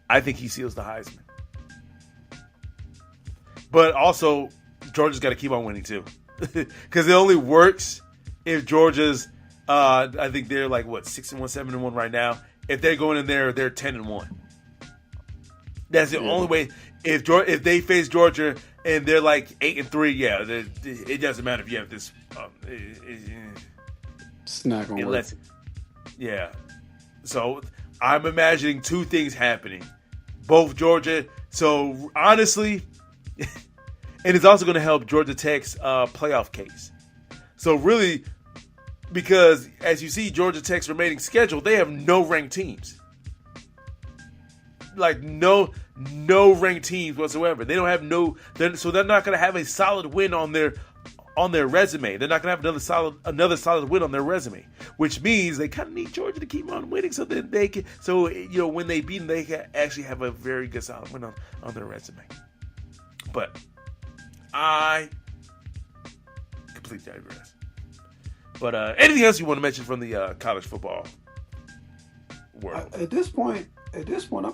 I think he seals the Heisman. But also, Georgia's got to keep on winning too. Because it only works if Georgia's, I think they're like, 6-1, 7-1 right now. If they're going in there, they're 10-1. That's the only way. If they face Georgia and they're like 8-3, yeah, it doesn't matter if you have this. It's not going to work. Yeah. So I'm imagining two things happening. Both Georgia. So honestly, and it's also going to help Georgia Tech's playoff case. So really, because as you see Georgia Tech's remaining schedule, they have no ranked teams. Like no ranked teams whatsoever. They don't have so they're not going to have a solid win on their resume. They're not going to have another solid win on their resume, which means they kind of need Georgia to keep on winning so that they can. So when they beat them, they can actually have a very good solid win on their resume. But I completely digress. But anything else you want to mention from the college football world? At this point, I'm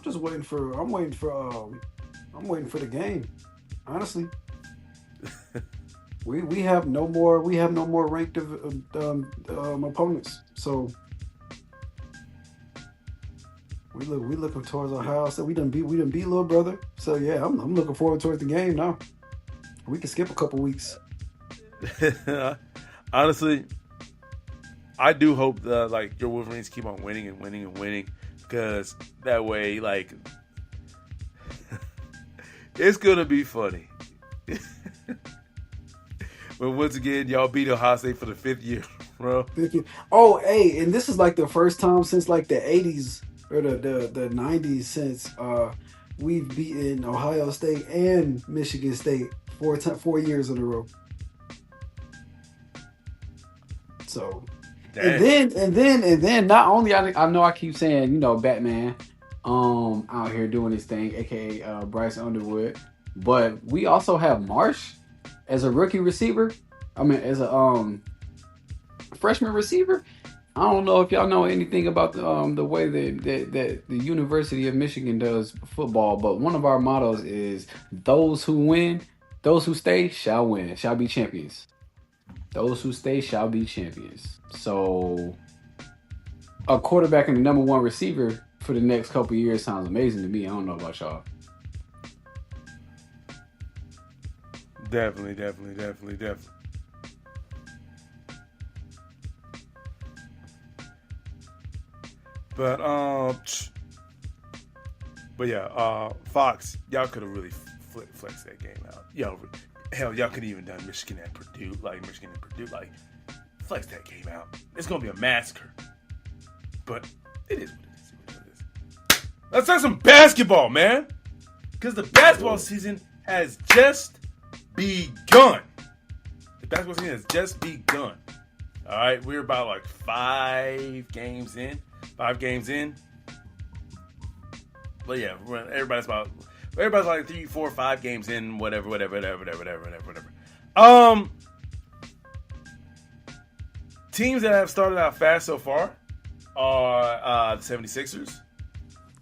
just waiting for. I'm waiting for the game. Honestly, we have no more. We have no more ranked opponents. So we looking towards Ohio. So we done beat little brother. So yeah, I'm looking forward towards the game now. We can skip a couple weeks. Honestly, I do hope that your Wolverines keep on winning and winning and winning, because that way, it's gonna be funny. But once again, y'all beat Ohio State for the 5th year, bro. Oh, hey, and this is the first time since the 80s or the 90s since we've beaten Ohio State and Michigan State 4 years in a row. So, and then not only I know I keep saying Batman out here doing his thing, aka Bryce Underwood, but we also have Marsh as a rookie receiver. I mean, as a freshman receiver. I don't know if y'all know anything about the way that the University of Michigan does football, but one of our mottos is those who stay shall win, shall be champions. Those who stay shall be champions. So a quarterback and the number one receiver for the next couple of years sounds amazing to me. I don't know about y'all. Definitely. But yeah, Fox, y'all could have really flexed that game out. Hell, y'all could even done Michigan and Purdue. Like, flex that game out. It's going to be a massacre. But it is what it is. Let's talk some basketball, man. Because the basketball season has just begun. All right, we're about like 5 games in. But yeah, everybody's like 3, 4, 5 games in, whatever. Teams that have started out fast so far are the 76ers,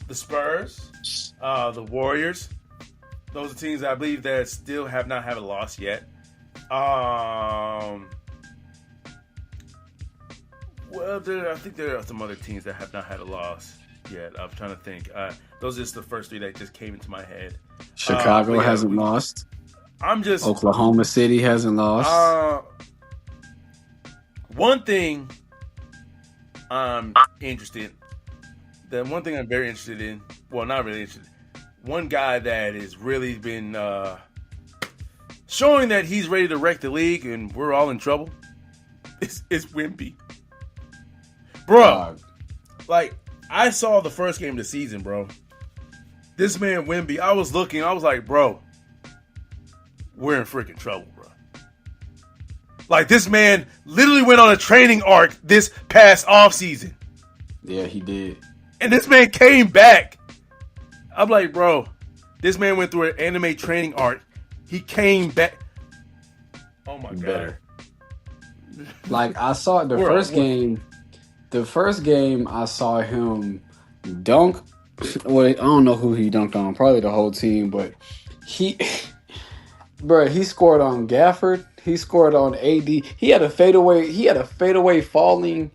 the Spurs, the Warriors. Those are teams that I believe that still have not had a loss yet. Well, I think there are some other teams that have not had a loss yet. I'm trying to think. Those are just the first 3 that just came into my head. Chicago hasn't lost. Oklahoma City hasn't lost. One thing I'm interested. The one thing I'm very interested in. Well, not really interested. One guy that has really been showing that he's ready to wreck the league, and we're all in trouble. Is Wemby. Bro, like, I saw the first game of the season, bro. This man, Wemby, I was like, bro, we're in freaking trouble, bro. Like, this man literally went on a training arc this past offseason. Yeah, he did. And this man came back. I'm like, bro, this man went through an anime training arc. He came back. Oh, my God. Better. Like, I saw the first game. The first game, I saw him dunk. Well, I don't know who he dunked on. Probably the whole team, but he scored on Gafford. He scored on AD. He had a fadeaway falling,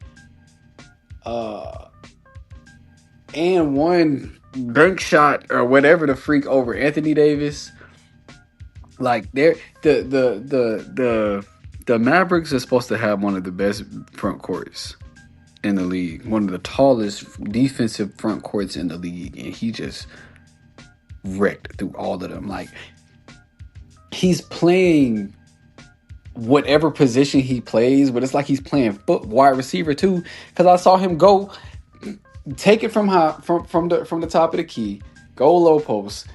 and one dunk shot or whatever the freak over Anthony Davis. Like, the Mavericks are supposed to have one of the best front courts in the league, one of the tallest defensive front courts in the league, and he just wrecked through all of them. Like, he's playing whatever position he plays, but it's like he's playing wide receiver too. Because I saw him go take it from the top of the key, go low post,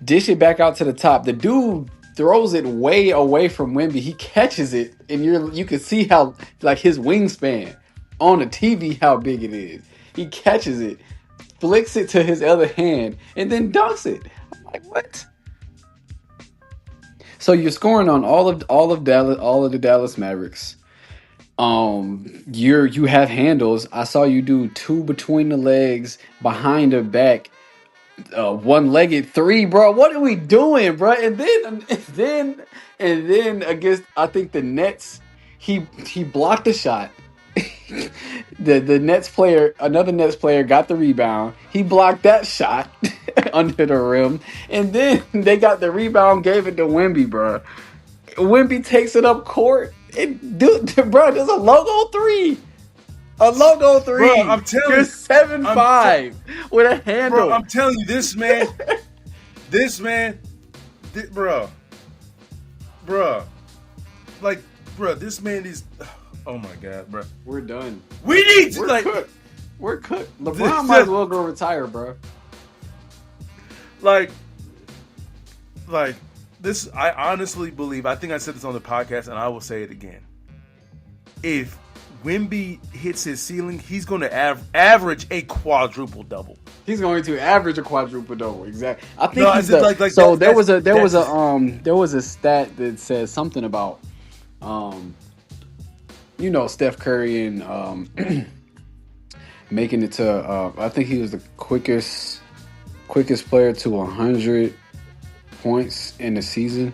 dish it back out to the top. The dude throws it way away from Wemby. He catches it, and you can see how, like, his wingspan on the TV, how big it is. He catches it, flicks it to his other hand, and then dunks it. I'm like, what? So you're scoring on all of the Dallas Mavericks. You have handles. I saw you do 2 between the legs, behind the back, one-legged 3, bro. What are we doing, bro? And then against, I think, the Nets, he blocked the shot. the Nets player, another Nets player, got the rebound. He blocked that shot under the rim, and then they got the rebound, gave it to Wemby, bro. Wemby takes it up court. Bro, there's a logo 3. A logo 3. Bro, I'm telling you. You're 7'5" with a handle. Bro, I'm telling you, this man, bro, like, bro, this man is, oh my God, bro. We're done. We need to, We're cooked. LeBron might as well go retire, bro. Like this, I honestly believe, I think I said this on the podcast, and I will say it again. If Wemby hits his ceiling, he's going to average a quadruple double. He's going to average a quadruple double. Exactly. I think there was a stat that says something about Steph Curry and making it to I think he was the quickest player to 100 points in the season.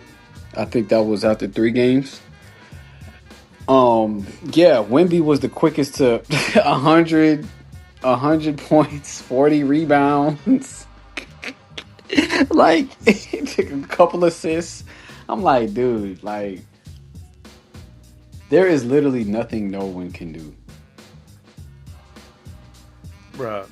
I think that was after 3 games. Wemby was the quickest to 100 points, 40 rebounds. Like, he took a couple assists. I'm like, dude, like, there is literally nothing no one can do. Bruh.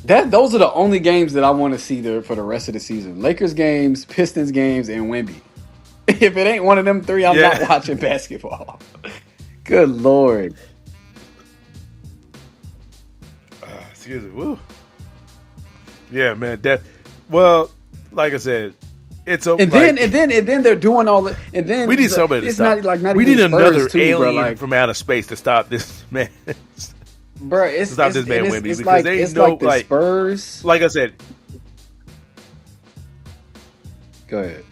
Those are the only games that I want to see there for the rest of the season. Lakers games, Pistons games, and Wemby. If it ain't one of them three, I'm not Yeah. watching basketball. Good Lord. Excuse me. Woo. Yeah, man. Well, like I said, it's a And then they're doing all the and then we need somebody to it's stop. not like not we even need another Spurs too, alien bro, like, from outer space to stop this man. bro, it's Stop this man it's, Wemby it's because like they it's know like the Spurs. like I said. Go ahead.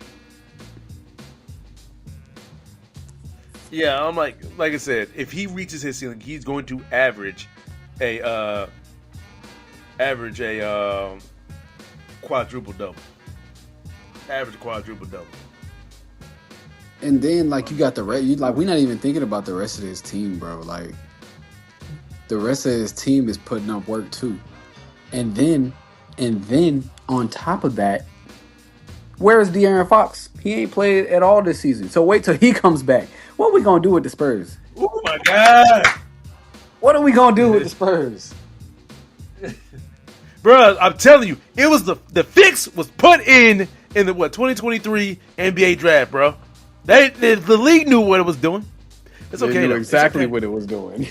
Yeah, I'm like I said, if he reaches his ceiling, he's going to average a quadruple double. Average quadruple double. And then like you got the rest. We're not even thinking about the rest of his team, bro. Like the rest of his team is putting up work too. And then on top of that, where is De'Aaron Fox? He ain't played at all this season. So wait till he comes back. What are we gonna do with the Spurs? Oh my God! What are we gonna do with the Spurs? Bro, I'm telling you, it was the fix was put in the 2023 NBA draft, bro. The league knew what it was doing. It's okay. They knew though. exactly It's okay. what it was doing.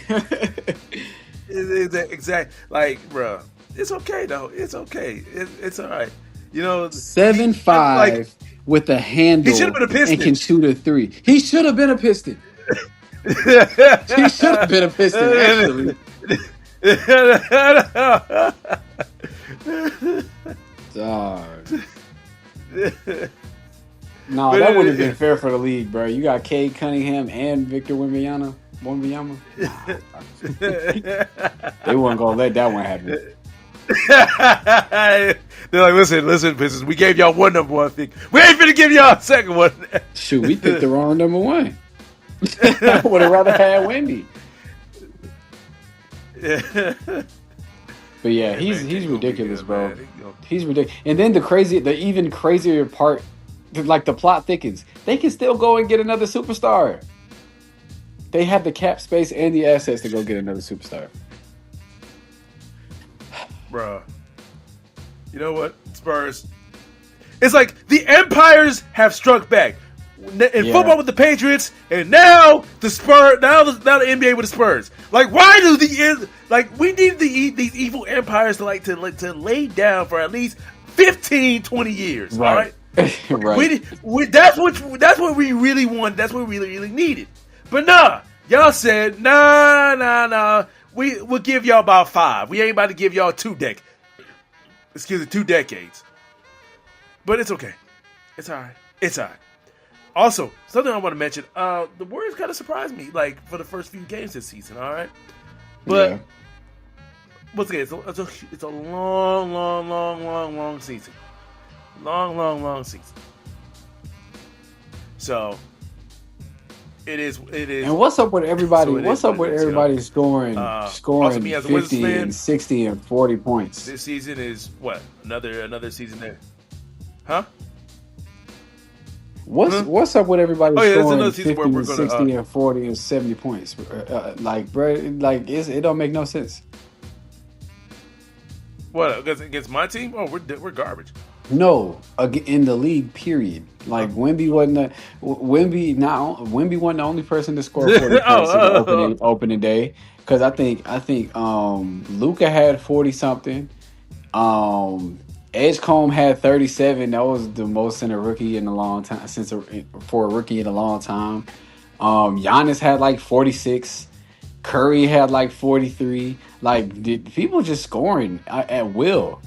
Exact. Like, bro, it's okay though. It's okay. It's all right. You know, 7'5" like, with a handle. he should have been a Piston. And can shoot a three. He should have been a Piston. He should have been a Piston, actually. Dog. No, that wouldn't have been fair for the league, bro. You got Cade Cunningham and Victor Wembanyama. Nah. They weren't gonna let that one happen. They're like, listen, Pistons, we gave y'all one number one pick. We ain't finna give y'all a second one. Shoot, we picked the wrong number one. I would have rather had Wemby. But yeah, he's ridiculous, bro. He's ridiculous. And then the even crazier part, like the plot thickens. They can still go and get another superstar. They have the cap space and the assets to go get another superstar. Bruh. You know what? Spurs. It's like the empires have struck back. In football with the Patriots, and now the Spurs. Now the NBA with the Spurs. Like, why do we need these evil empires to lay down for at least 15, 20 years, right? Right. That's what we really want. That's what we really needed. But nah, y'all said nah. We'll give y'all about 5. We ain't about to give y'all 2 decades. But it's okay. It's all right. Also, something I want to mention, the Warriors kind of surprised me, like, for the first few games this season, all right? But, once again, it's a long season. Long season. So, it is. And what's up with everybody? What's up with everybody scoring also me as a Wizards 50 fan, and 60 and 40 points? This season is, what, another season there. Huh? What's up with everybody scoring 50 and 60 and 40 and 70 points? Like, bro, like it don't make no sense. What, against my team? Oh, we're garbage. No, in the league, period. Like Wemby wasn't the only person to score 40 points in the opening day. Because I think Luka had 40 something. Edgecombe had 37. That was the most in a rookie in a long time for a rookie in a long time. Giannis had like 46. Curry had like 43. Like, people just scoring at will.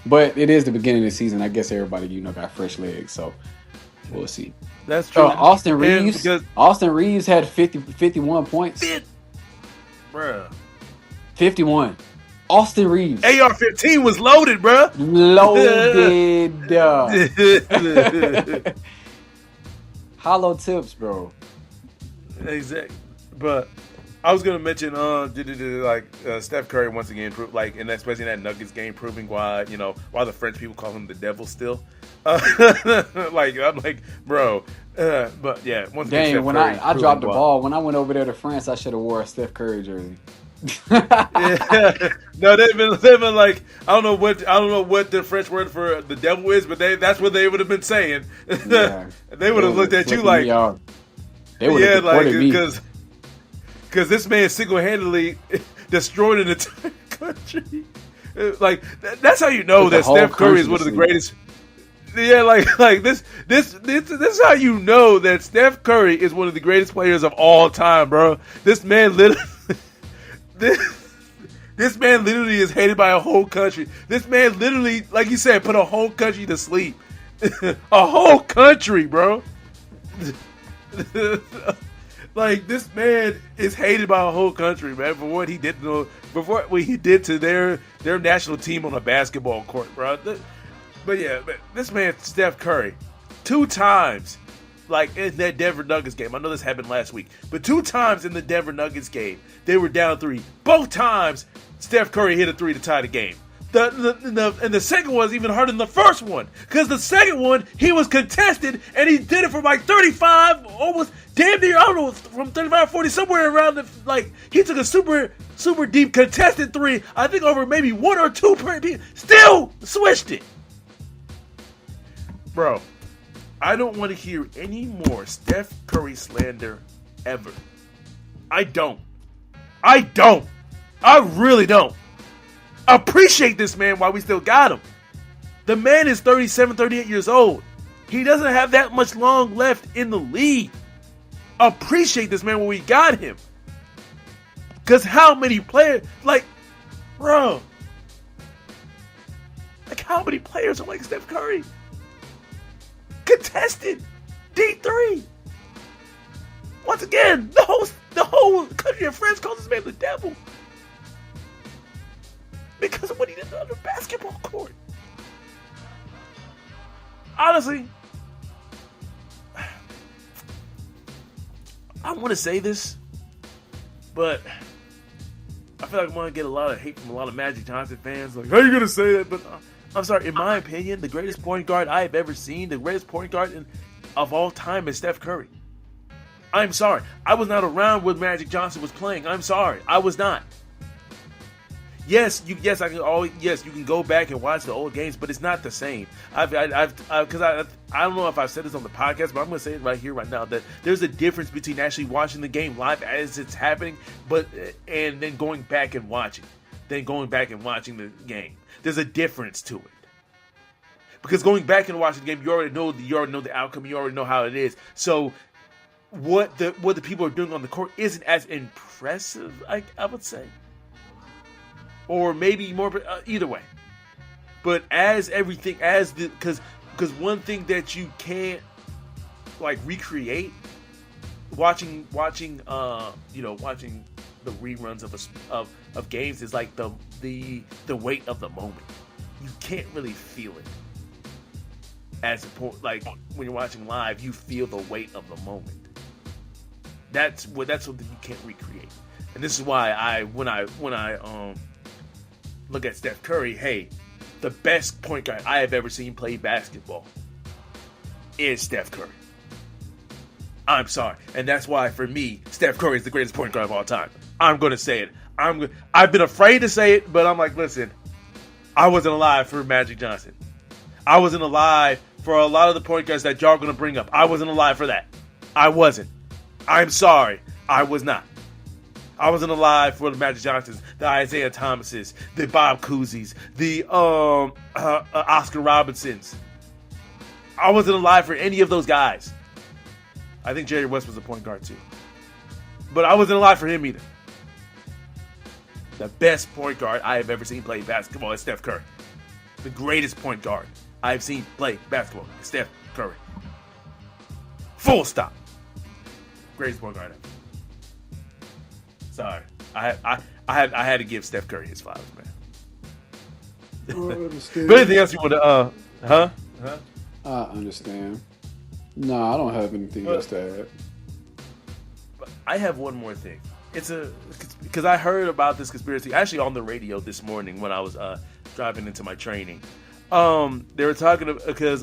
But it is the beginning of the season. I guess everybody, got fresh legs, so we'll see. That's true. Austin Reeves had 51 points. Bruh. 51. Austin Reeves. AR-15 was loaded, bruh. Loaded. Hollow tips, bro. Exactly. But I was gonna mention, Steph Curry once again proved, and especially in that Nuggets game, proving why the French people call him the devil still. I'm like, bro. But yeah, once again, Dang, when I dropped the ball when I went over there to France, I should have wore a Steph Curry jersey. Yeah. No, they've been like I don't know what the French word for the devil is, but that's what they would have been saying. Yeah, They would have looked at you flipping me like, off. They would have yeah, like deported me. because this man single-handedly destroyed an entire country. Like that's how you know Put the that whole Steph Curry is country one to of the sleep. greatest. Yeah, like this is how you know that Steph Curry is one of the greatest players of all time, bro. This man literally this man literally is hated by a whole country. This man literally, like you said, put a whole country to sleep. A whole country, bro. Like this man is hated by a whole country, man, for what he did to their national team on a basketball court, bro. But yeah, this man Steph Curry, 2 times, like in that Denver Nuggets game. I know this happened last week, but 2 times in the Denver Nuggets game, they were down 3. Both times, Steph Curry hit a 3 to tie the game. And the second one was even harder than the first one, because the second one he was contested and he did it from like 35, almost damn near, I don't know, from 35 40, somewhere around the, like he took a super deep contested 3. I think over maybe 1 or 2 per team, still switched it. Bro, I don't want to hear any more Steph Curry slander ever. I don't. I really don't. Appreciate this man while we still got him. The man is 37, 38 years old. He doesn't have that much long left in the league. Appreciate this man when we got him. Because how many players, like, bro, like how many players are like Steph Curry? Contested D3. Once again, the whole country of France calls this man the devil because of what he did on the basketball court. Honestly, I want to say this, but I feel like I'm going to get a lot of hate from a lot of Magic Johnson fans. Like, how are you going to say that? But I'm sorry, in my opinion, the greatest point guard I have ever seen, the greatest point guard of all time is Steph Curry. I'm sorry. I was not around when Magic Johnson was playing. I'm sorry. I was not. Yes, you can go back and watch the old games, but it's not the same. I don't know if I've said this on the podcast, but I'm going to say it right here, right now, that there's a difference between actually watching the game live as it's happening, and then going back and watching the game. There's a difference to it. Because going back and watching the game, you already know the outcome, you already know how it is. So what the people are doing on the court isn't as impressive, I would say. Or maybe more, either way. But because one thing that you can't like recreate, watching the reruns of games is like the weight of the moment. You can't really feel it. Like when you're watching live, you feel the weight of the moment. That's something you can't recreate. And this is why when I look at Steph Curry, hey, the best point guard I have ever seen play basketball is Steph Curry. I'm sorry. And that's why, for me, Steph Curry is the greatest point guard of all time. I'm going to say it. I've been afraid to say it, but I'm like, listen, I wasn't alive for Magic Johnson. I wasn't alive for a lot of the point guards that y'all are going to bring up. I wasn't alive for that. I wasn't. I'm sorry. I was not. I wasn't alive for the Magic Johnsons, the Isaiah Thomases, the Bob Cousy's, the Oscar Robinsons. I wasn't alive for any of those guys. I think Jerry West was a point guard too. But I wasn't alive for him either. The best point guard I have ever seen play basketball is Steph Curry. The greatest point guard I've seen play basketball is Steph Curry. Full stop. Greatest point guard ever. Sorry, I had to give Steph Curry his flowers, man. But anything else you want to I understand. No, I don't have anything else to add. I have one more thing. Because I heard about this conspiracy actually on the radio this morning when I was driving into my training. They were talking because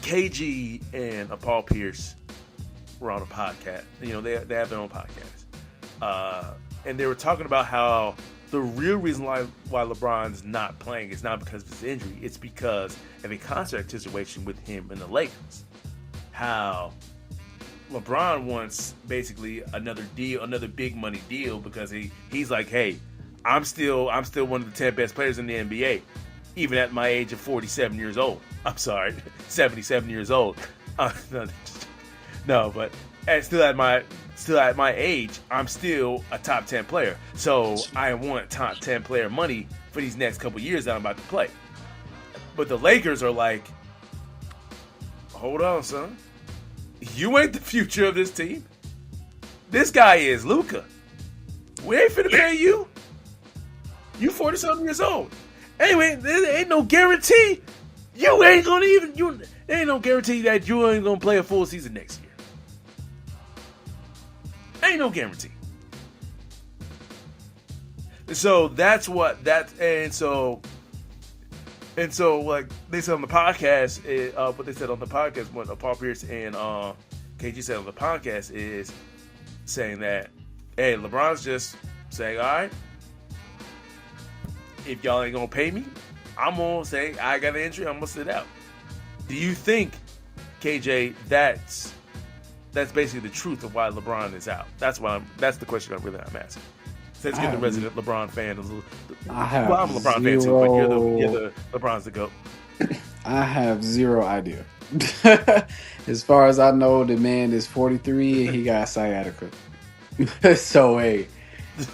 KG and Paul Pierce were on a podcast. You know, they have their own podcast, and they were talking about how the real reason why LeBron's not playing is not because of his injury. It's because of a contract situation with him and the Lakers. How LeBron wants basically another deal, another big money deal, because he's like, hey, I'm still one of the 10 best players in the NBA, even at my age of 47 years old. I'm sorry, 77 years old. No, but still at my age, I'm still a top 10 player. So I want top 10 player money for these next couple years that I'm about to play. But the Lakers are like, hold on, son. You ain't the future of this team. This guy is Luka. We ain't finna pay you. You 40-something years old. Anyway, there ain't no guarantee. You ain't gonna there ain't no guarantee that you ain't gonna play a full season next year. Ain't no guarantee. So that's what and so like they said on the podcast, what they said on the podcast, what Paul Pierce and KG said on the podcast is saying that, hey, LeBron's just saying, all right, if y'all ain't gonna pay me, I'm gonna say I got an injury, I'm gonna sit out. Do you think, KJ, that's basically the truth of why LeBron is out? That's the question I'm asking. Since you're the resident LeBron fan, I'm a LeBron fan too, but you're the LeBron's the GOAT. I have zero idea. As far as I know, the man is 43 and he got sciatica. So hey,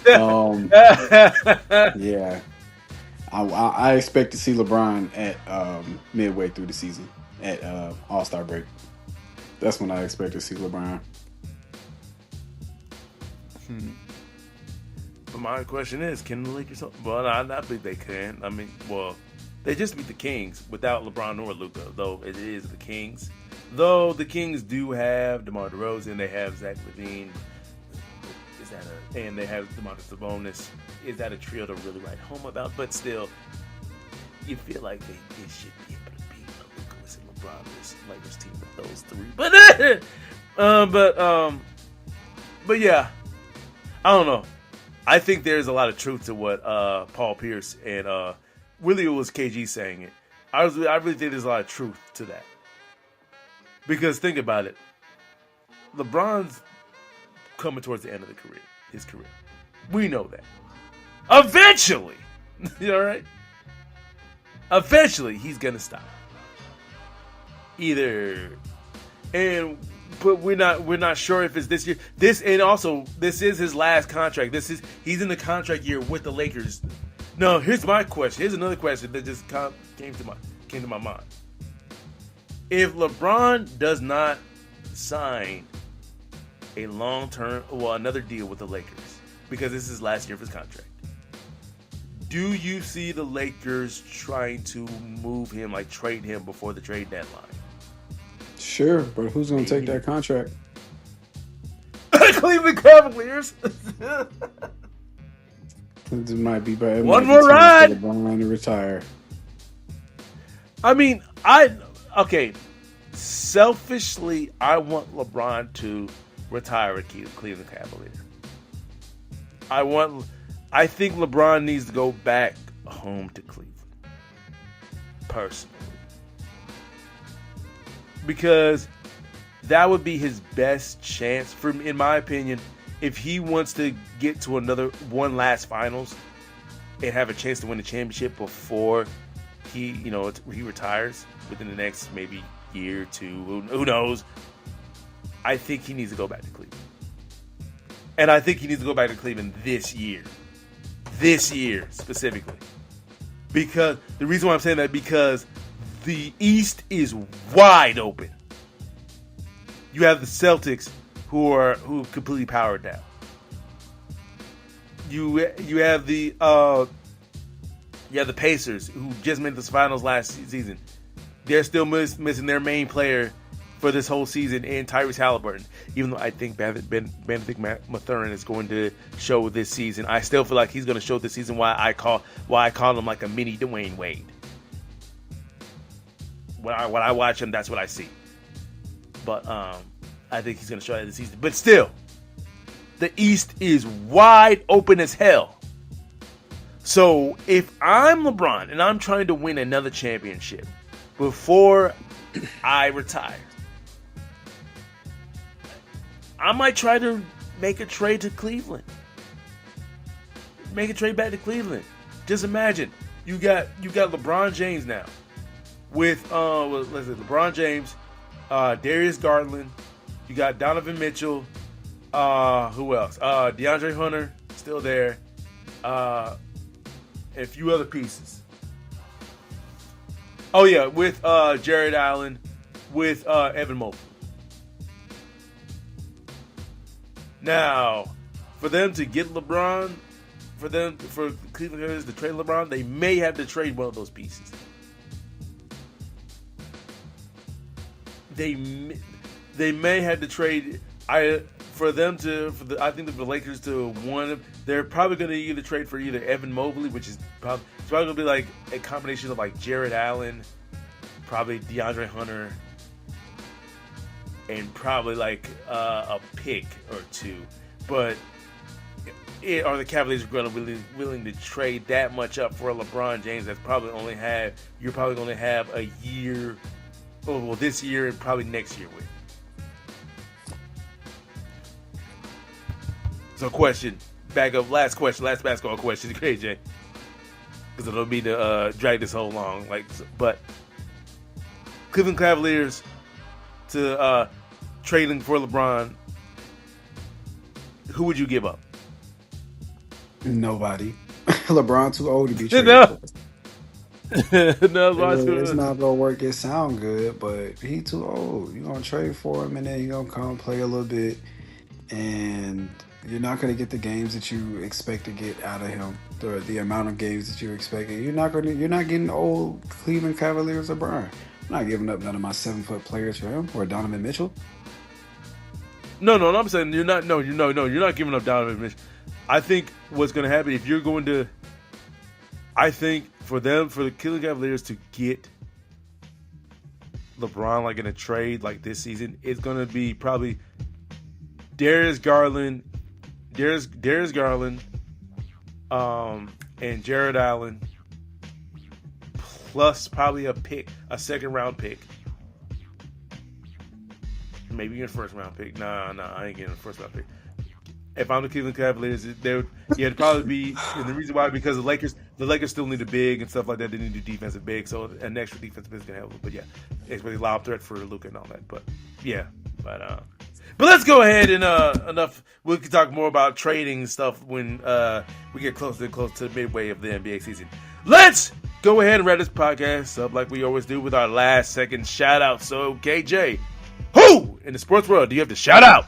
yeah, I expect to see LeBron at midway through the season at All-Star break. That's when I expect to see LeBron. But my question is, can the Lakers? Well, I think they can. I mean, well, they just beat the Kings without LeBron or Luka, though it is the Kings. Though the Kings do have DeMar DeRozan, they have Zach LaVine. And they have Domantas Sabonis. Is that a trio to really write home about? But still, you feel like they should be able to beat Luka and LeBron, this Lakers team with those three. But yeah, I don't know. I think there's a lot of truth to what Paul Pierce and really it was KG saying it. I really think there's a lot of truth to that. Because think about it. LeBron's coming towards the end of his career. We know that. Eventually, you all right? Eventually, he's gonna stop. But we're not sure if it's this year. This is his last contract. He's in the contract year with the Lakers. No, here's my question. Here's another question that just came to my mind. If LeBron does not sign a another deal with the Lakers, because this is his last year of his contract, do you see the Lakers trying to move him, like trade him before the trade deadline? Sure, but who's going to take that contract? Cleveland Cavaliers. It might be, but one more ride. LeBron to retire. I mean, selfishly, I want LeBron to retire at Cleveland Cavaliers. I think LeBron needs to go back home to Cleveland. Personally. Because that would be his best chance, in my opinion, if he wants to get to one last finals and have a chance to win the championship before he retires within the next maybe year or two. Who knows? I think he needs to go back to Cleveland. And I think he needs to go back to Cleveland this year. This year, specifically. Because the reason why I'm saying that, because the East is wide open. You have the Celtics who completely powered down. You have the Pacers who just made the finals last season. They're still missing their main player for this whole season in Tyrese Halliburton. Even though I think Benedict Mathurin is going to show this season, I still feel like he's going to show this season why I call him like a mini Dwayne Wade. When I watch him, that's what I see. But I think he's going to show that this season. But still, the East is wide open as hell. So if I'm LeBron and I'm trying to win another championship before I retire, I might try to make a trade to Cleveland. Make a trade back to Cleveland. Just imagine you got LeBron James now with LeBron James, Darius Garland. You got Donovan Mitchell. Who else? DeAndre Hunter still there. And a few other pieces. Oh yeah, with Jared Allen, with Evan Mobley. Now, for them to get LeBron, for Cleveland Cavaliers to trade LeBron, they may have to trade one of those pieces. They may have to trade. I think the Lakers to one. They're probably going to either trade for either Evan Mobley, which is probably going to be like a combination of like Jared Allen, probably DeAndre Hunter, and probably like a pick or two. But are the Cavaliers going to be willing to trade that much up for LeBron James? You're probably going to have a year. Oh, well, this year and probably next year with. So, last basketball question, KJ, because I don't mean to drag this whole long. But Cleveland Cavaliers to trading for LeBron, who would you give up? Nobody. LeBron too old to be traded. No. It's not gonna work. It sound good, but he too old. You're gonna trade for him, and then you're gonna come play a little bit, and you're not gonna get the games that you expect to get out of him. The amount of games that you're expecting. You're not getting old Cleveland Cavaliers LeBron. I'm not giving up none of my 7-foot players for him or Donovan Mitchell. No. I'm saying you're not. No. You're not giving up Donovan Mitchell. I think what's going to happen if you're going to. I think for the Cleveland Cavaliers to get LeBron like in a trade like this season, it's going to be probably Darius Garland, and Jared Allen, plus probably a second round pick. Maybe a first round pick. Nah, I ain't getting a first round pick. If I'm the Cleveland Cavaliers, it'd probably be, and the reason why, because the Lakers still need a big and stuff like that. They need a defensive big, so an extra defensive big is gonna help. But yeah, especially lob threat for Luka and all that. But yeah, but let's go ahead and enough. We can talk more about trading and stuff when we get close to the midway of the NBA season. Let's go ahead and wrap this podcast up like we always do with our last second shout out. So KJ, who in the sports world do you have to shout out?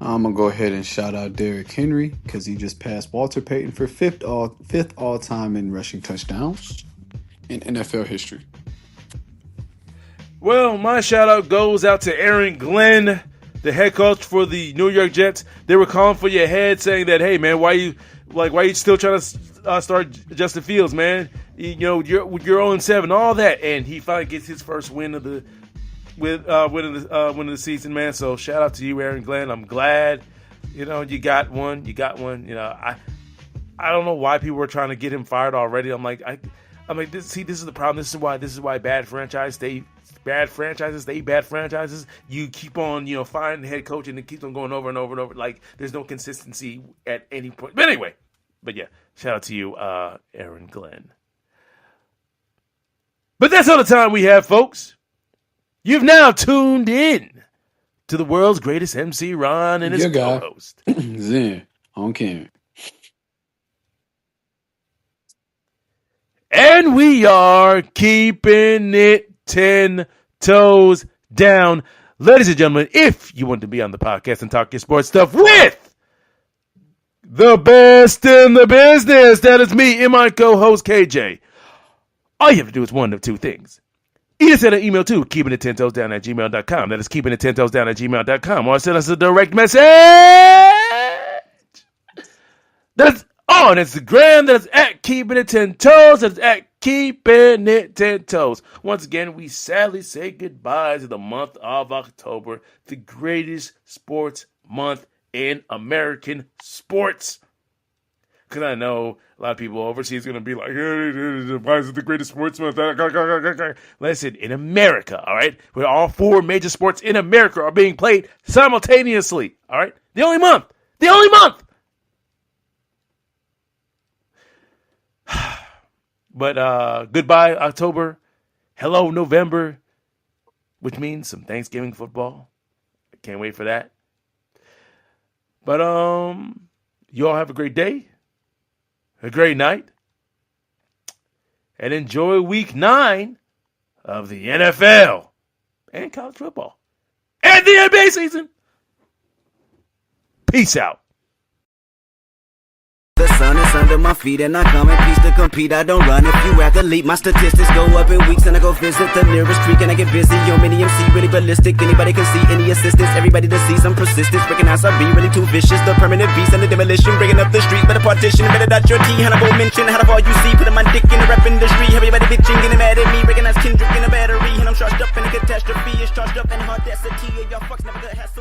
I'm gonna go ahead and shout out Derrick Henry because he just passed Walter Payton for fifth all time in rushing touchdowns in NFL history. Well, my shout out goes out to Aaron Glenn, the head coach for the New York Jets. They were calling for your head, saying that, hey man, why you still trying to start Justin Fields, man? You're 0-7, all that, and he finally gets his first win of the. Winning the season, man. So shout out to you, Aaron Glenn. I'm glad, you got one. I don't know why people were trying to get him fired already. I'm like, this is the problem. This is why bad franchises stay bad franchises. You keep on, firing the head coach and it keeps on going over and over and over. Like there's no consistency at any point. But anyway, shout out to you, Aaron Glenn. But that's all the time we have, folks. You've now tuned in to the world's greatest MC, Ron, and his co-host. Zen, on camera. And we are keeping it 10 toes down. Ladies and gentlemen, if you want to be on the podcast and talk your sports stuff with the best in the business, that is me and my co-host, KJ. All you have to do is one of two things. Either send an email to keepingit10toesdown@gmail.com. That is keepingit10toesdown@gmail.com. Or send us a direct message. That's on Instagram. That is at keepingit10toes. That is at keeping it 10 toes. Once again, we sadly say goodbye to the month of October, the greatest sports month in American sports. Because I know a lot of people overseas are going to be like, why is it the greatest sports month? Listen, in America, all right, where all 4 major sports in America are being played simultaneously, all right? The only month. But goodbye, October. Hello, November, which means some Thanksgiving football. I can't wait for that. But you all have a great day, a great night, and enjoy week 9 of the NFL and college football and the NBA season. Peace out. The sun is under my feet and I come in peace to compete. I don't run if you athlete. My statistics go up in weeks and I go visit the nearest creek and I get busy. Yo, mini MC, really ballistic. Anybody can see any assistance. Everybody to see some persistence. Recognize I be really too vicious. The permanent beast and the demolition. Breaking up the street. Better partition. Better dot your T. Hannibal mention. How all you see. Putting my dick in the rap industry. Everybody bitching. Getting mad at me. Recognize Kendrick in a battery. And I'm charged up in a catastrophe. It's charged up in audacity. Y'all fucks never gonna have